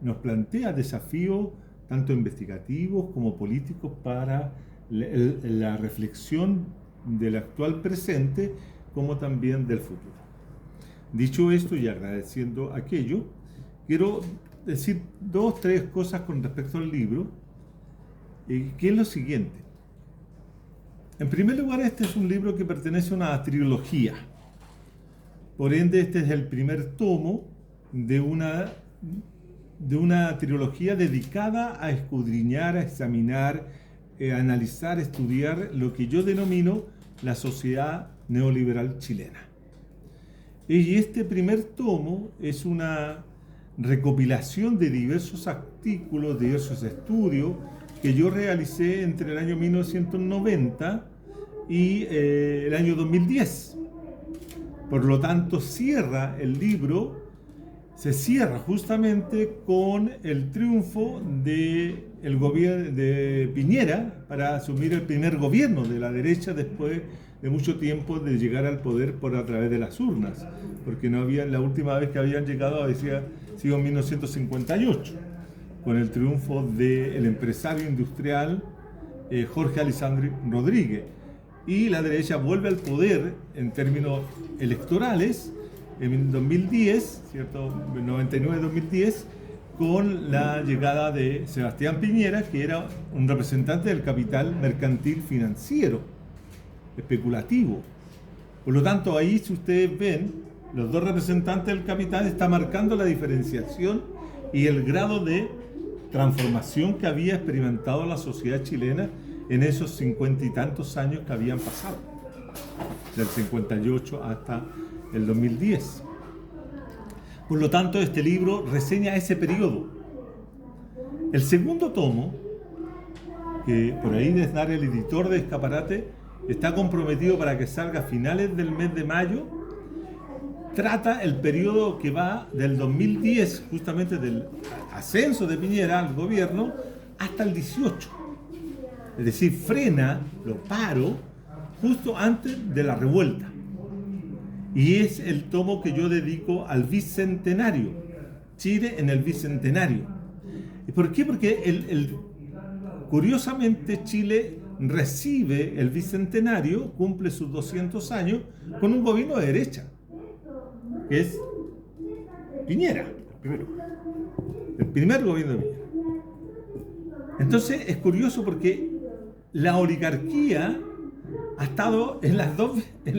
nos plantea desafíos tanto investigativos como políticos para la reflexión del actual presente como también del futuro. Dicho esto y agradeciendo aquello, quiero decir 2 o 3 cosas con respecto al libro, que es lo siguiente. En primer lugar, este es un libro que pertenece a una trilogía. Por ende, este es el primer tomo de una trilogía dedicada a escudriñar, a examinar, a analizar, estudiar lo que yo denomino la sociedad neoliberal chilena. Y este primer tomo es una recopilación de diversos artículos, diversos estudios que yo realicé entre el año 1990 y el año 2010. Por lo tanto, se cierra justamente con el triunfo del gobierno de Piñera para asumir el primer gobierno de la derecha después de mucho tiempo de llegar al poder a través de las urnas, porque la última vez que habían llegado había sido en 1958, con el triunfo del empresario industrial Jorge Alessandri Rodríguez, y la derecha vuelve al poder en términos electorales en 2010, ¿cierto? 99-2010, con la llegada de Sebastián Piñera, que era un representante del capital mercantil financiero, especulativo. Por lo tanto, ahí, si ustedes ven, los 2 representantes del capital están marcando la diferenciación y el grado de transformación que había experimentado la sociedad chilena en esos 50 y tantos años que habían pasado, del 58 hasta el 2010. Por lo tanto, este libro reseña ese periodo. El segundo tomo, que por ahí es dar el editor de Escaparate, está comprometido para que salga a finales del mes de mayo, trata el periodo que va del 2010, justamente del ascenso de Piñera al gobierno, hasta el 18. Es decir, frena, lo paro, justo antes de la revuelta. Y es el tomo que yo dedico al bicentenario, Chile en el bicentenario. ¿Y por qué? Porque curiosamente Chile recibe el bicentenario, cumple sus 200 años, con un gobierno de derecha, que es Piñera, el primer gobierno de Piñera. Entonces es curioso porque la oligarquía ha estado en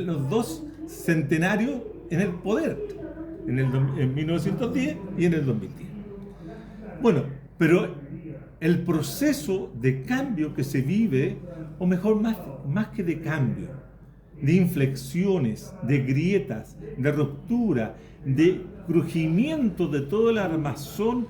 los dos centenarios en el poder, en 1910 y en el 2010. Bueno, pero el proceso de cambio que se vive, o mejor, más que de cambio, de inflexiones, de grietas, de ruptura, de crujimiento de todo el armazón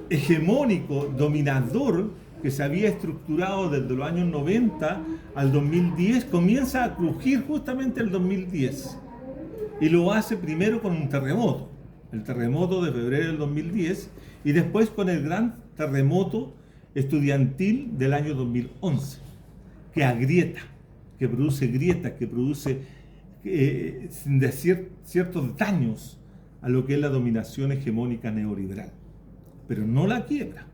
hegemónico, dominador, que se había estructurado desde los años 90 al 2010, comienza a crujir justamente el 2010. Y lo hace primero con un terremoto, el terremoto de febrero del 2010, y después con el gran terremoto estudiantil del año 2011, que agrieta, que produce grietas, que produce ciertos daños a lo que es la dominación hegemónica neoliberal. Pero no la quiebra,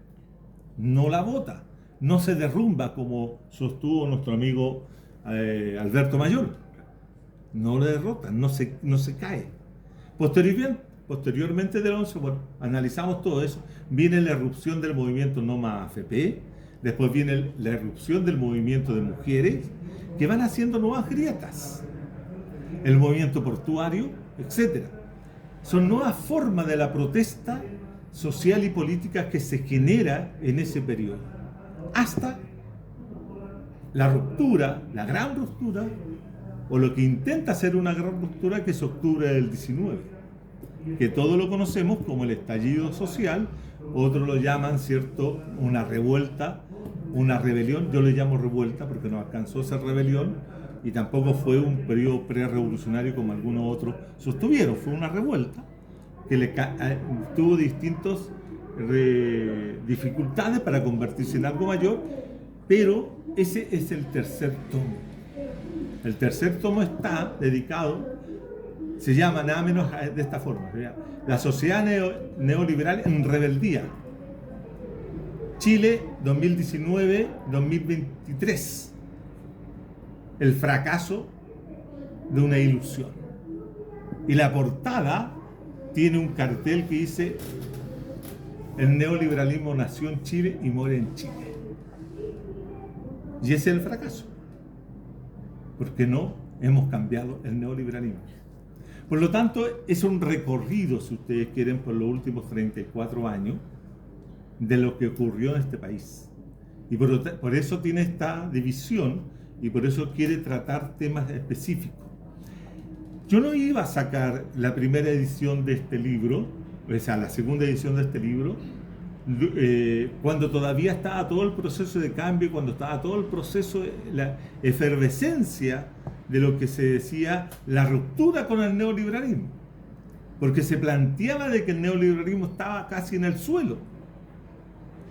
no la bota, no se derrumba como sostuvo nuestro amigo Alberto Mayor. No lo derrotan, no se cae. Posteriormente del 11, bueno, analizamos todo eso. Viene la erupción del movimiento No Más AFP, después viene la erupción del movimiento de mujeres, que van haciendo nuevas grietas. El movimiento portuario, etc. Son nuevas formas de la protesta social y política que se genera en ese periodo. Hasta la ruptura, la gran ruptura, o lo que intenta ser una gran ruptura, que es octubre del 19, que todos lo conocemos como el estallido social, otros lo llaman, ¿cierto?, una revuelta, una rebelión. Yo le llamo revuelta porque no alcanzó a ser rebelión y tampoco fue un periodo pre-revolucionario como algunos otros sostuvieron. Fue una revuelta que tuvo distintas dificultades para convertirse en algo mayor, pero ese es el tercer tomo. El tercer tomo está dedicado, se llama nada menos de esta forma, La sociedad neoliberal en rebeldía. Chile 2019-2023. El fracaso de una ilusión. Y la portada tiene un cartel que dice: el neoliberalismo nació en Chile y muere en Chile. Y ese es el fracaso, porque no hemos cambiado el neoliberalismo. Por lo tanto, es un recorrido, si ustedes quieren, por los últimos 34 años de lo que ocurrió en este país. Y por eso tiene esta división y por eso quiere tratar temas específicos. Yo no iba a sacar la primera edición de este libro, o sea, la segunda edición de este libro, cuando todavía estaba todo el proceso de cambio, cuando estaba todo el proceso, la efervescencia de lo que se decía la ruptura con el neoliberalismo, porque se planteaba de que el neoliberalismo estaba casi en el suelo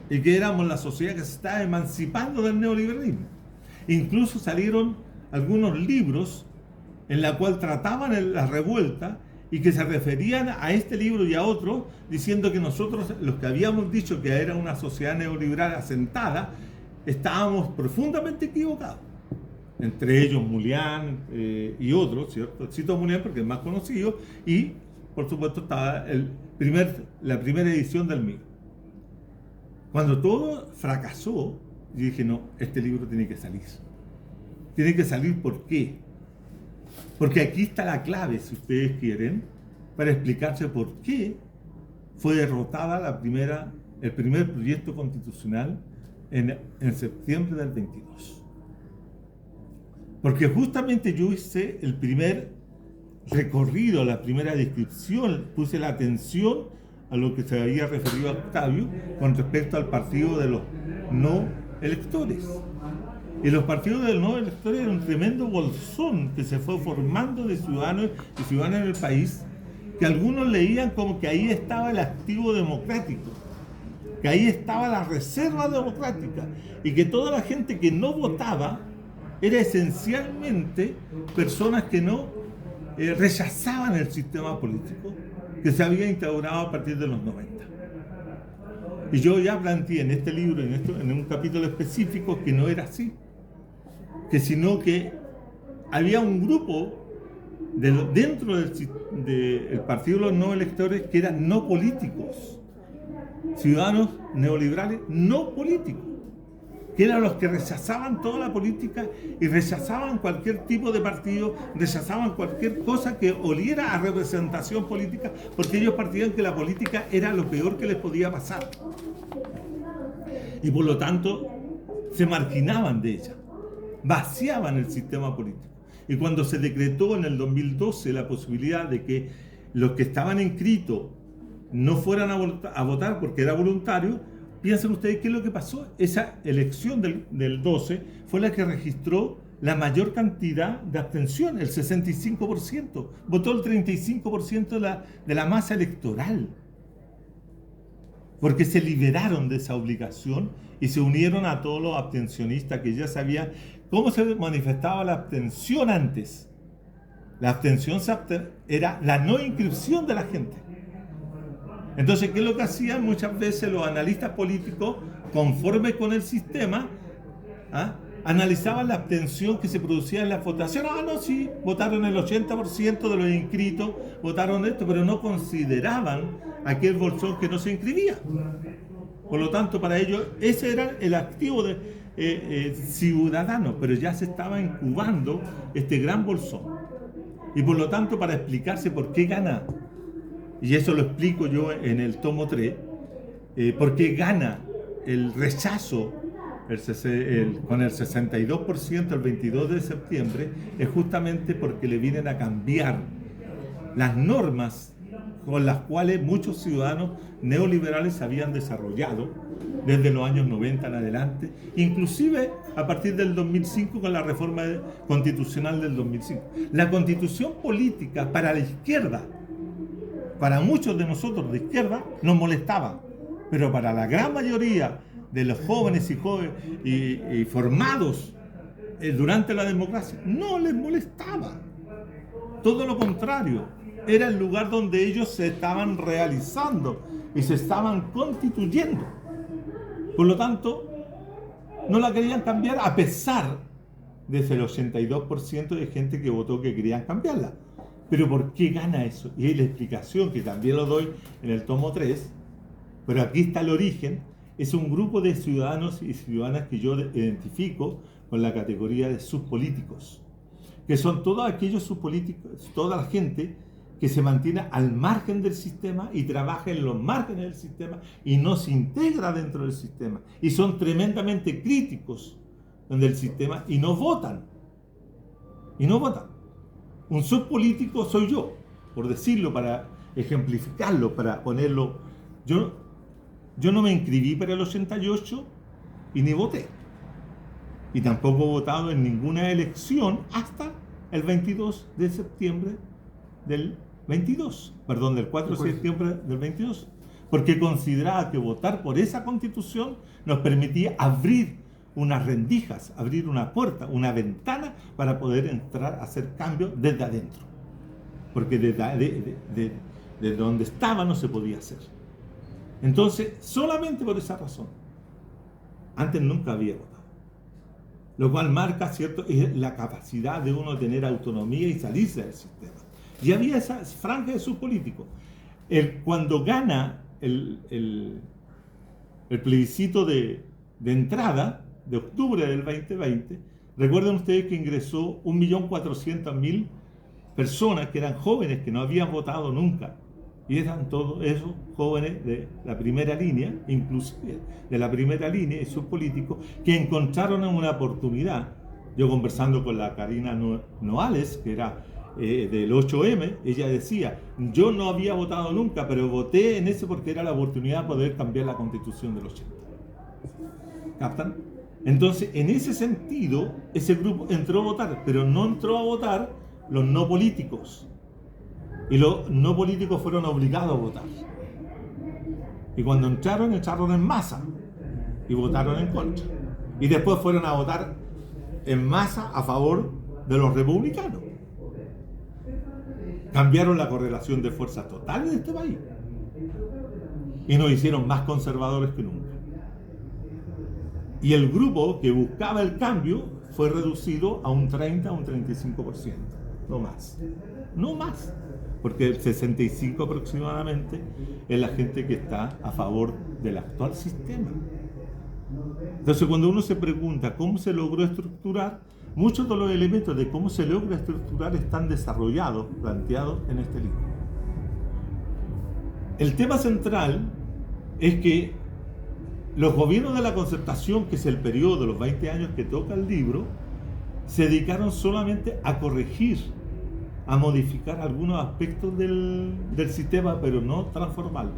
y que éramos la sociedad que se estaba emancipando del neoliberalismo. Incluso salieron algunos libros en la cual trataban la revuelta y que se referían a este libro y a otros, diciendo que nosotros, los que habíamos dicho que era una sociedad neoliberal asentada, estábamos profundamente equivocados. Entre ellos Mulián y otros, ¿cierto? Cito a Mulián porque es más conocido, y por supuesto estaba la primera edición del mío. Cuando todo fracasó, yo dije, no, este libro tiene que salir. Tiene que salir, ¿por qué? Porque aquí está la clave, si ustedes quieren, para explicarse por qué fue derrotada el primer proyecto constitucional en septiembre del 22. Porque justamente yo hice el primer recorrido, la primera descripción, puse la atención a lo que se había referido a Octavio con respecto al partido de los no electores. Y los partidos de los no electores eran un tremendo bolsón que se fue formando de ciudadanos y ciudadanas en el país, que algunos leían como que ahí estaba el activo democrático, que ahí estaba la reserva democrática, y que toda la gente que no votaba era esencialmente personas que no rechazaban el sistema político que se había instaurado a partir de los 90. Y yo ya planteé en este libro, en un capítulo específico, que no era así, sino que había un grupo dentro del partido de los no electores que eran no políticos, ciudadanos neoliberales no políticos, que eran los que rechazaban toda la política y rechazaban cualquier tipo de partido, rechazaban cualquier cosa que oliera a representación política, porque ellos partían que la política era lo peor que les podía pasar. Y por lo tanto, se marginaban de ella, vaciaban el sistema político. Y cuando se decretó en el 2012 la posibilidad de que los que estaban inscritos no fueran a votar porque era voluntario, piensen ustedes qué es lo que pasó. Esa elección del 12 fue la que registró la mayor cantidad de abstención, el 65%. Votó el 35% de la masa electoral. Porque se liberaron de esa obligación y se unieron a todos los abstencionistas que ya sabían cómo se manifestaba la abstención antes. La abstención era la no inscripción de la gente. Entonces, ¿qué es lo que hacían muchas veces los analistas políticos, conforme con el sistema, analizaban la abstención que se producía en la votación. Ah, no, sí, votaron el 80% de los inscritos, votaron esto, pero no consideraban aquel bolsón que no se inscribía. Por lo tanto, para ellos ese era el activo de ciudadano, pero ya se estaba incubando este gran bolsón. Y por lo tanto, para explicarse por qué gana, y eso lo explico yo en el tomo 3, por qué gana el rechazo con el 62% el 22 de septiembre, es justamente porque le vienen a cambiar las normas con las cuales muchos ciudadanos neoliberales se habían desarrollado desde los años 90 en adelante, inclusive a partir del 2005 con la reforma constitucional del 2005. La constitución política para la izquierda, para muchos de nosotros de izquierda, nos molestaba, pero para la gran mayoría de los jóvenes y formados durante la democracia, no les molestaba. Todo lo contrario, era el lugar donde ellos se estaban realizando y se estaban constituyendo. Por lo tanto, no la querían cambiar a pesar de ese 82% de gente que votó que querían cambiarla. Pero ¿por qué gana eso? Y hay la explicación que también lo doy en el tomo 3, pero aquí está el origen. Es un grupo de ciudadanos y ciudadanas que yo identifico con la categoría de subpolíticos, que son todos aquellos subpolíticos, toda la gente que se mantiene al margen del sistema y trabaja en los márgenes del sistema y no se integra dentro del sistema. Y son tremendamente críticos del sistema y no votan. Y no votan. Un subpolítico soy yo, por decirlo, para ejemplificarlo, para ponerlo. Yo no me inscribí para el 88 y ni voté. Y tampoco he votado en ninguna elección hasta el 22 de septiembre del 4 de septiembre del 22. Porque consideraba que votar por esa constitución nos permitía abrir unas rendijas, abrir una puerta, una ventana para poder entrar a hacer cambios desde adentro. Porque desde donde estaba no se podía hacer. Entonces, solamente por esa razón, antes nunca había votado. Lo cual marca, ¿cierto?, la capacidad de uno de tener autonomía y salirse del sistema. Y había esa franja de sus políticos. Cuando gana el plebiscito de entrada de octubre del 2020, recuerden ustedes que ingresó 1.400.000 personas que eran jóvenes, que no habían votado nunca. Y eran todos esos jóvenes de la primera línea, inclusive de la primera línea, y sus políticos, que encontraron una oportunidad. Yo conversando con la Karina Noales, que era del 8M, ella decía, yo no había votado nunca, pero voté en eso porque era la oportunidad de poder cambiar la constitución del 80. ¿Captan? Entonces, en ese sentido, ese grupo entró a votar, pero no entró a votar los no políticos. Y los no políticos fueron obligados a votar. Y cuando entraron en masa y votaron en contra. Y después fueron a votar en masa a favor de los republicanos. Cambiaron la correlación de fuerzas totales de este país. Y nos hicieron más conservadores que nunca. Y el grupo que buscaba el cambio fue reducido a un 30, a un 35%. No más. No más. Porque el 65 aproximadamente es la gente que está a favor del actual sistema. Entonces, cuando uno se pregunta cómo se logró estructurar, muchos de los elementos de cómo se logra estructurar están desarrollados, planteados en este libro. El tema central es que los gobiernos de la concertación, que es el periodo de los 20 años que toca el libro, se dedicaron solamente a corregir, a modificar algunos aspectos del sistema, pero no transformarlo.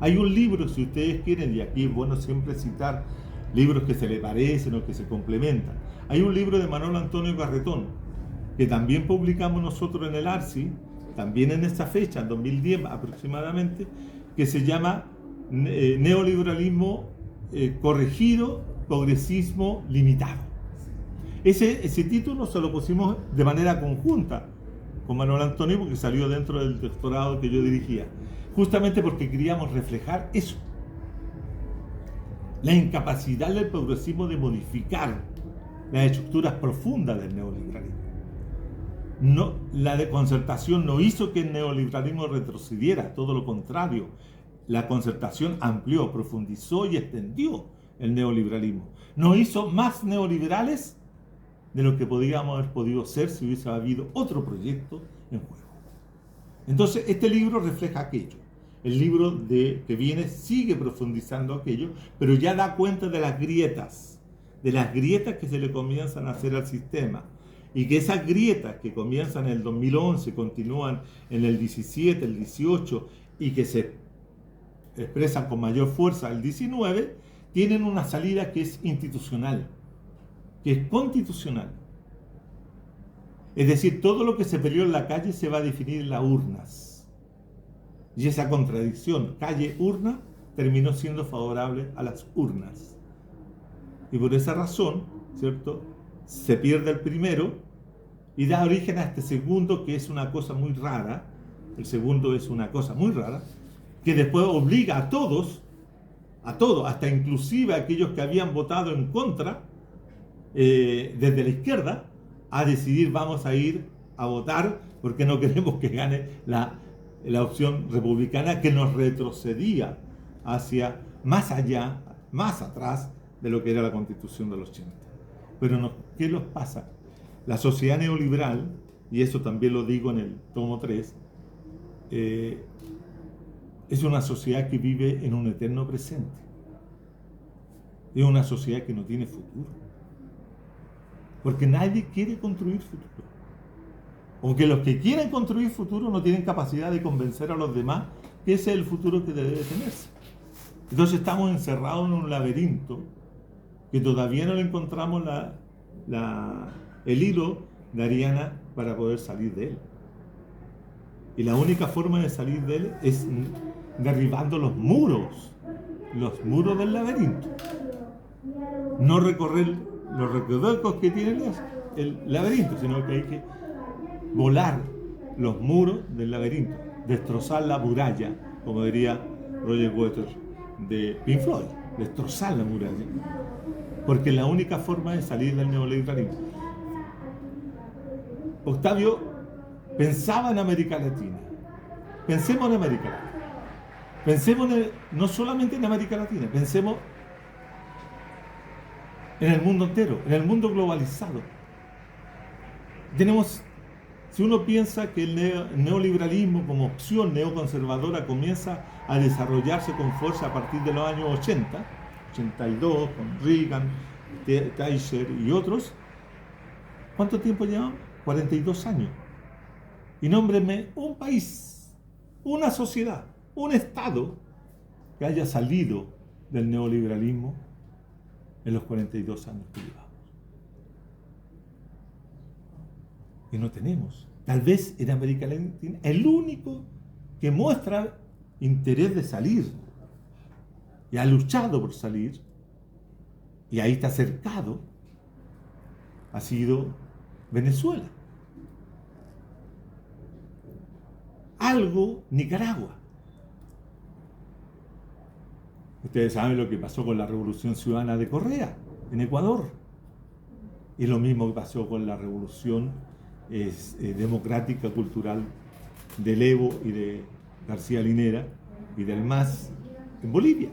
Hay un libro, si ustedes quieren, y aquí es bueno siempre citar libros que se le parecen o que se complementan. Hay un libro de Manuel Antonio Garretón, que también publicamos nosotros en el ARSI, también en esta fecha, en 2010 aproximadamente, que se llama Neoliberalismo corregido, progresismo limitado. Ese título se lo pusimos de manera conjunta con Manuel Antonio, porque salió dentro del doctorado que yo dirigía, justamente porque queríamos reflejar eso, la incapacidad del progresismo de modificar las estructuras profundas del neoliberalismo. No, la concertación no hizo que el neoliberalismo retrocediera, todo lo contrario. La concertación amplió, profundizó y extendió el neoliberalismo. Nos hizo más neoliberales de lo que podríamos haber podido ser si hubiese habido otro proyecto en juego. Entonces, este libro refleja aquello. El libro que viene sigue profundizando aquello, pero ya da cuenta de las grietas que se le comienzan a hacer al sistema. Y que esas grietas que comienzan en el 2011, continúan en el 17, el 18, y que se expresan con mayor fuerza el 19, tienen una salida que es institucional, que es constitucional. Es decir, todo lo que se peleó en la calle se va a definir en las urnas. Y esa contradicción calle-urna terminó siendo favorable a las urnas. Y por esa razón, ¿cierto?, se pierde el primero y da origen a este segundo, que es una cosa muy rara. El segundo es una cosa muy rara, que después obliga a todos, hasta inclusive a aquellos que habían votado en contra, desde la izquierda, a decidir: vamos a ir a votar porque no queremos que gane la opción republicana, que nos retrocedía hacia más allá, más atrás de lo que era la Constitución del 80. Pero no, ¿qué nos pasa? La sociedad neoliberal, y eso también lo digo en el tomo 3, es una sociedad que vive en un eterno presente. Es una sociedad que no tiene futuro. Porque nadie quiere construir futuro. Aunque los que quieren construir futuro no tienen capacidad de convencer a los demás que ese es el futuro que debe tenerse. Entonces estamos encerrados en un laberinto que todavía no le encontramos el hilo de Ariana para poder salir de él. Y la única forma de salir de él es derribando los muros del laberinto. No recorrer los recovecos que tiene el laberinto, sino que hay que volar los muros del laberinto, destrozar la muralla, como diría Roger Waters de Pink Floyd, destrozar la muralla, porque la única forma de salir del neoliberalismo. Octavio pensaba en América Latina. Pensemos en América Latina. Pensemos no solamente en América Latina, pensemos en el mundo entero, en el mundo globalizado. Si uno piensa que el neoliberalismo como opción neoconservadora comienza a desarrollarse con fuerza a partir de los años 80, 82, con Reagan, Thatcher y otros, ¿cuánto tiempo llevamos? 42 años. Y nómbrenme un país, una sociedad, un Estado que haya salido del neoliberalismo en los 42 años que llevamos. Que no tenemos. Tal vez en América Latina el único que muestra interés de salir y ha luchado por salir y ahí está cercado ha sido Venezuela. Algo Nicaragua. Ustedes saben lo que pasó con la Revolución Ciudadana de Correa en Ecuador. Y lo mismo que pasó con la Revolución democrática cultural del Evo y de García Linera y del MAS en Bolivia.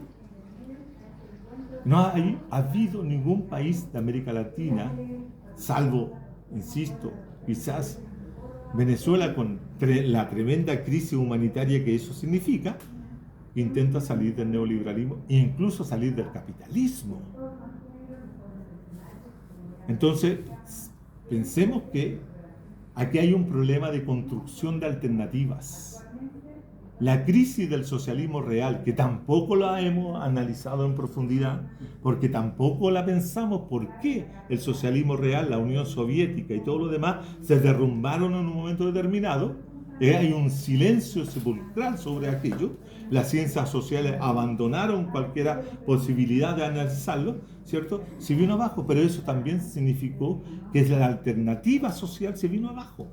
No ha habido ningún país de América Latina, salvo, insisto, quizás Venezuela, con la tremenda crisis humanitaria que eso significa, intenta salir del neoliberalismo e incluso salir del capitalismo. Entonces, pensemos que aquí hay un problema de construcción de alternativas. La crisis del socialismo real, que tampoco la hemos analizado en profundidad, porque tampoco la pensamos por qué el socialismo real, la Unión Soviética y todo lo demás se derrumbaron en un momento determinado. Hay un silencio sepulcral sobre aquello. Las ciencias sociales abandonaron cualquier posibilidad de analizarlo, ¿cierto? Se vino abajo, pero eso también significó que la alternativa social se vino abajo.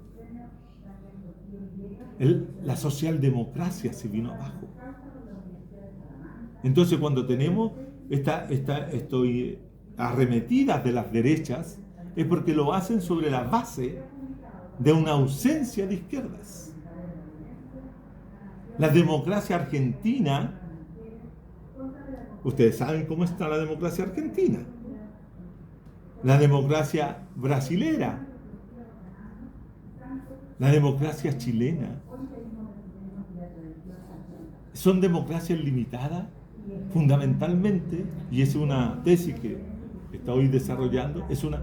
La socialdemocracia se vino abajo. Entonces, cuando tenemos estas arremetidas de las derechas es porque lo hacen sobre la base de una ausencia de izquierdas. La democracia argentina, ustedes saben cómo está la democracia argentina, la democracia brasilera, la democracia chilena, son democracias limitadas fundamentalmente, y es una tesis que está hoy desarrollando, es una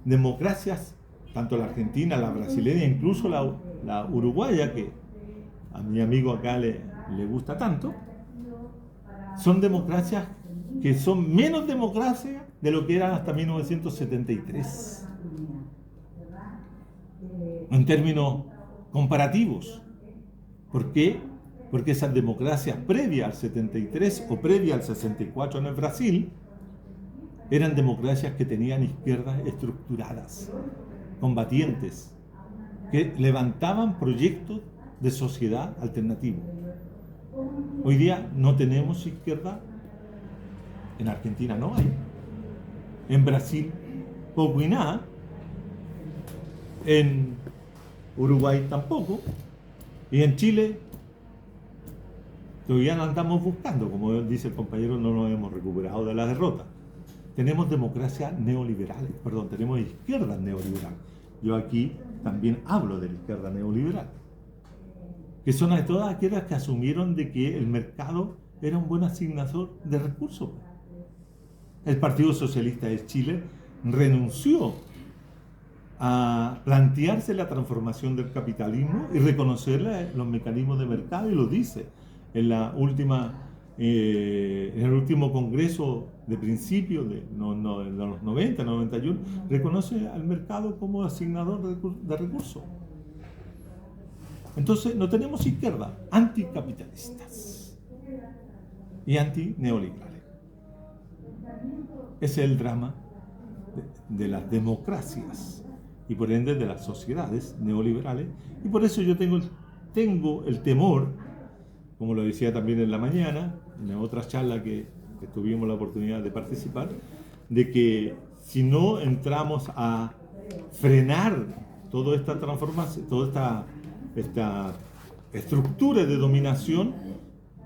democracias, tanto la argentina, la brasileña, incluso la uruguaya, que a mi amigo acá le gusta tanto, son democracias que son menos democracia de lo que eran hasta 1973, en términos comparativos. ¿Por qué? Porque esas democracias previas al 73 o previas al 64 en el Brasil eran democracias que tenían izquierdas estructuradas, combatientes, que levantaban proyectos de sociedad alternativo. Hoy día no tenemos izquierda, en Argentina no hay, en Brasil poco y nada, en Uruguay tampoco, y en Chile todavía no andamos buscando, como dice el compañero, no nos hemos recuperado de la derrota. Tenemos democracias neoliberales, tenemos izquierdas neoliberales. Yo aquí también hablo de la izquierda neoliberal, que son todas aquellas que asumieron de que el mercado era un buen asignador de recursos. El Partido Socialista de Chile renunció a plantearse la transformación del capitalismo y reconocer los mecanismos de mercado, y lo dice en el último congreso de principios de los 90, 91, reconoce al mercado como asignador de recursos. Entonces no tenemos izquierda, anticapitalistas y antineoliberales. Ese es el drama de las democracias y por ende de las sociedades neoliberales, y por eso yo tengo el temor, como lo decía también en la mañana, en otra charla que tuvimos la oportunidad de participar, de que si no entramos a frenar toda esta transformación, toda esta estructura de dominación,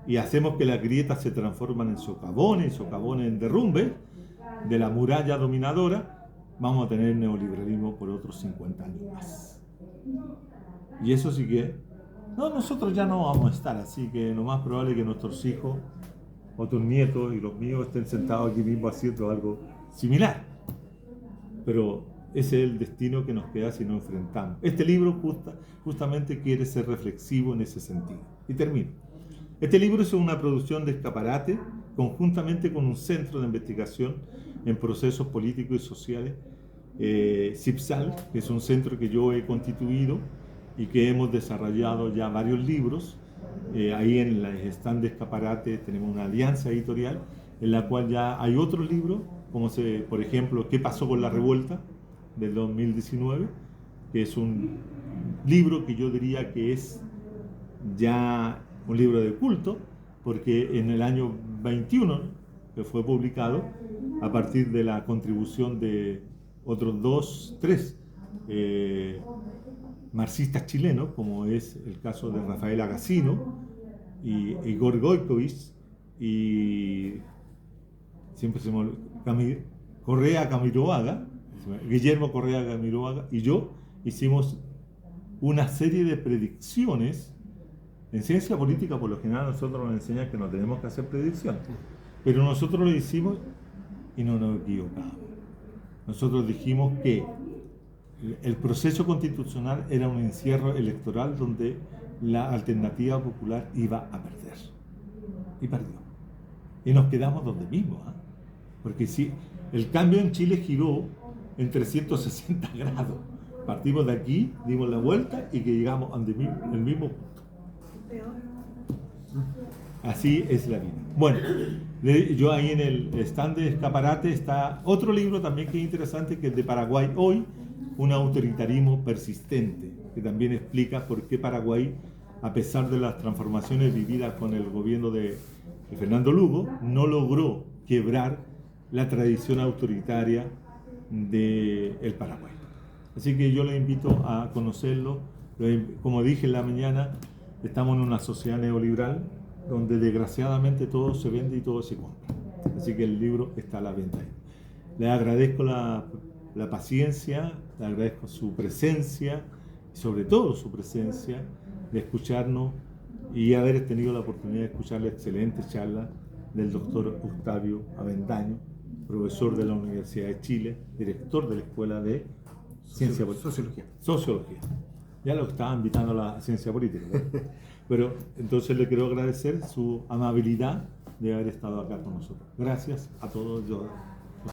y hacemos que las grietas se transformen en socavones en derrumbe de la muralla dominadora, vamos a tener neoliberalismo por otros 50 años más. Y eso sí que, nosotros ya no vamos a estar, así que lo más probable es que nuestros hijos, otros nietos y los míos estén sentados aquí mismo haciendo algo similar. Pero ese es el destino que nos queda si no enfrentamos. Este libro justamente quiere ser reflexivo en ese sentido. Y termino. Este libro es una producción de Escaparate, conjuntamente con un centro de investigación en procesos políticos y sociales, CIPSAL, que es un centro que yo he constituido y que hemos desarrollado ya varios libros. Ahí en el stand de Escaparate tenemos una alianza editorial en la cual ya hay otros libros, como por ejemplo, ¿Qué pasó con la revuelta?, del 2019, que es un libro que yo diría que es ya un libro de culto, porque en el año 21 que fue publicado, a partir de la contribución de otros 3 marxistas chilenos, como es el caso de Rafael Agacino y Igor Goikovich y Correa Camiroaga, Guillermo Correa Camiroaga y yo hicimos una serie de predicciones. En ciencia política, por lo general, nosotros nos enseñan que no tenemos que hacer predicciones, pero nosotros lo hicimos y no nos equivocamos. Nosotros dijimos que el proceso constitucional era un encierro electoral donde la alternativa popular iba a perder. Y perdió. Y nos quedamos donde mismo. Porque si el cambio en Chile giró en 360 grados. Partimos de aquí, dimos la vuelta y que llegamos al mismo punto. Así es la vida. Bueno, yo ahí en el stand de Escaparate está otro libro también que es interesante, que es de Paraguay hoy, un autoritarismo persistente, que también explica por qué Paraguay, a pesar de las transformaciones vividas con el gobierno de Fernando Lugo, no logró quebrar la tradición autoritaria del Paraguay. Así que yo les invito a conocerlo. Como dije en la mañana, estamos en una sociedad neoliberal donde desgraciadamente todo se vende y todo se compra. Así que el libro está a la venta ahí. Les agradezco la paciencia, les agradezco su presencia, y sobre todo su presencia, de escucharnos y haber tenido la oportunidad de escuchar la excelente charla del doctor Octavio Avendaño, profesor de la Universidad de Chile, director de la Escuela de Sociología. Ya lo estaba invitando a la ciencia política, ¿no? Pero entonces le quiero agradecer su amabilidad de haber estado acá con nosotros. Gracias a todos.